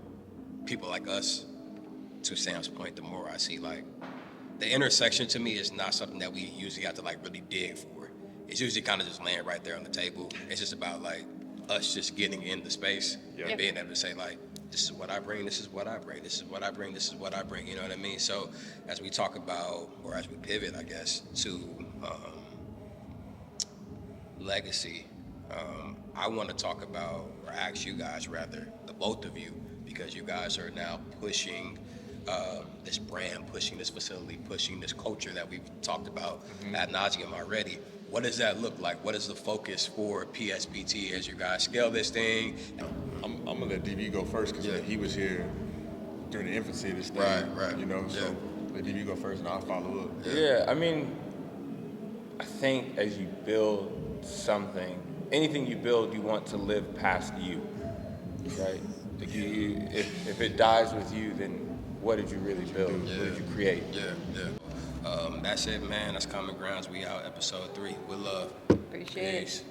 people like us, to Sam's point, the more I see, like, the intersection to me is not something that we usually have to like really dig for. It's usually kind of just laying right there on the table. It's just about like us just getting in the space and being able to say like, this is what I bring, this is what I bring, this is what I bring, this is what I bring. You know what I mean? So as we talk about, or as we pivot, I guess, to legacy, I want to talk about, or ask you guys rather, the both of you, because you guys are now pushing this brand, pushing this facility, pushing this culture that we've talked about ad nauseum already. What does that look like? What is the focus for PSBT as you guys scale this thing? I'm gonna let DB go first because he was here during the infancy of this thing. Right. You know, so let DB go first and I'll follow up. Yeah, I mean, I think as you build something, anything you build, you want to live past you, right? Like if it dies with you, then what did you really build? What did you create? That's it, man. That's Common Grounds. We out, episode 3. With love. Appreciate it. Peace.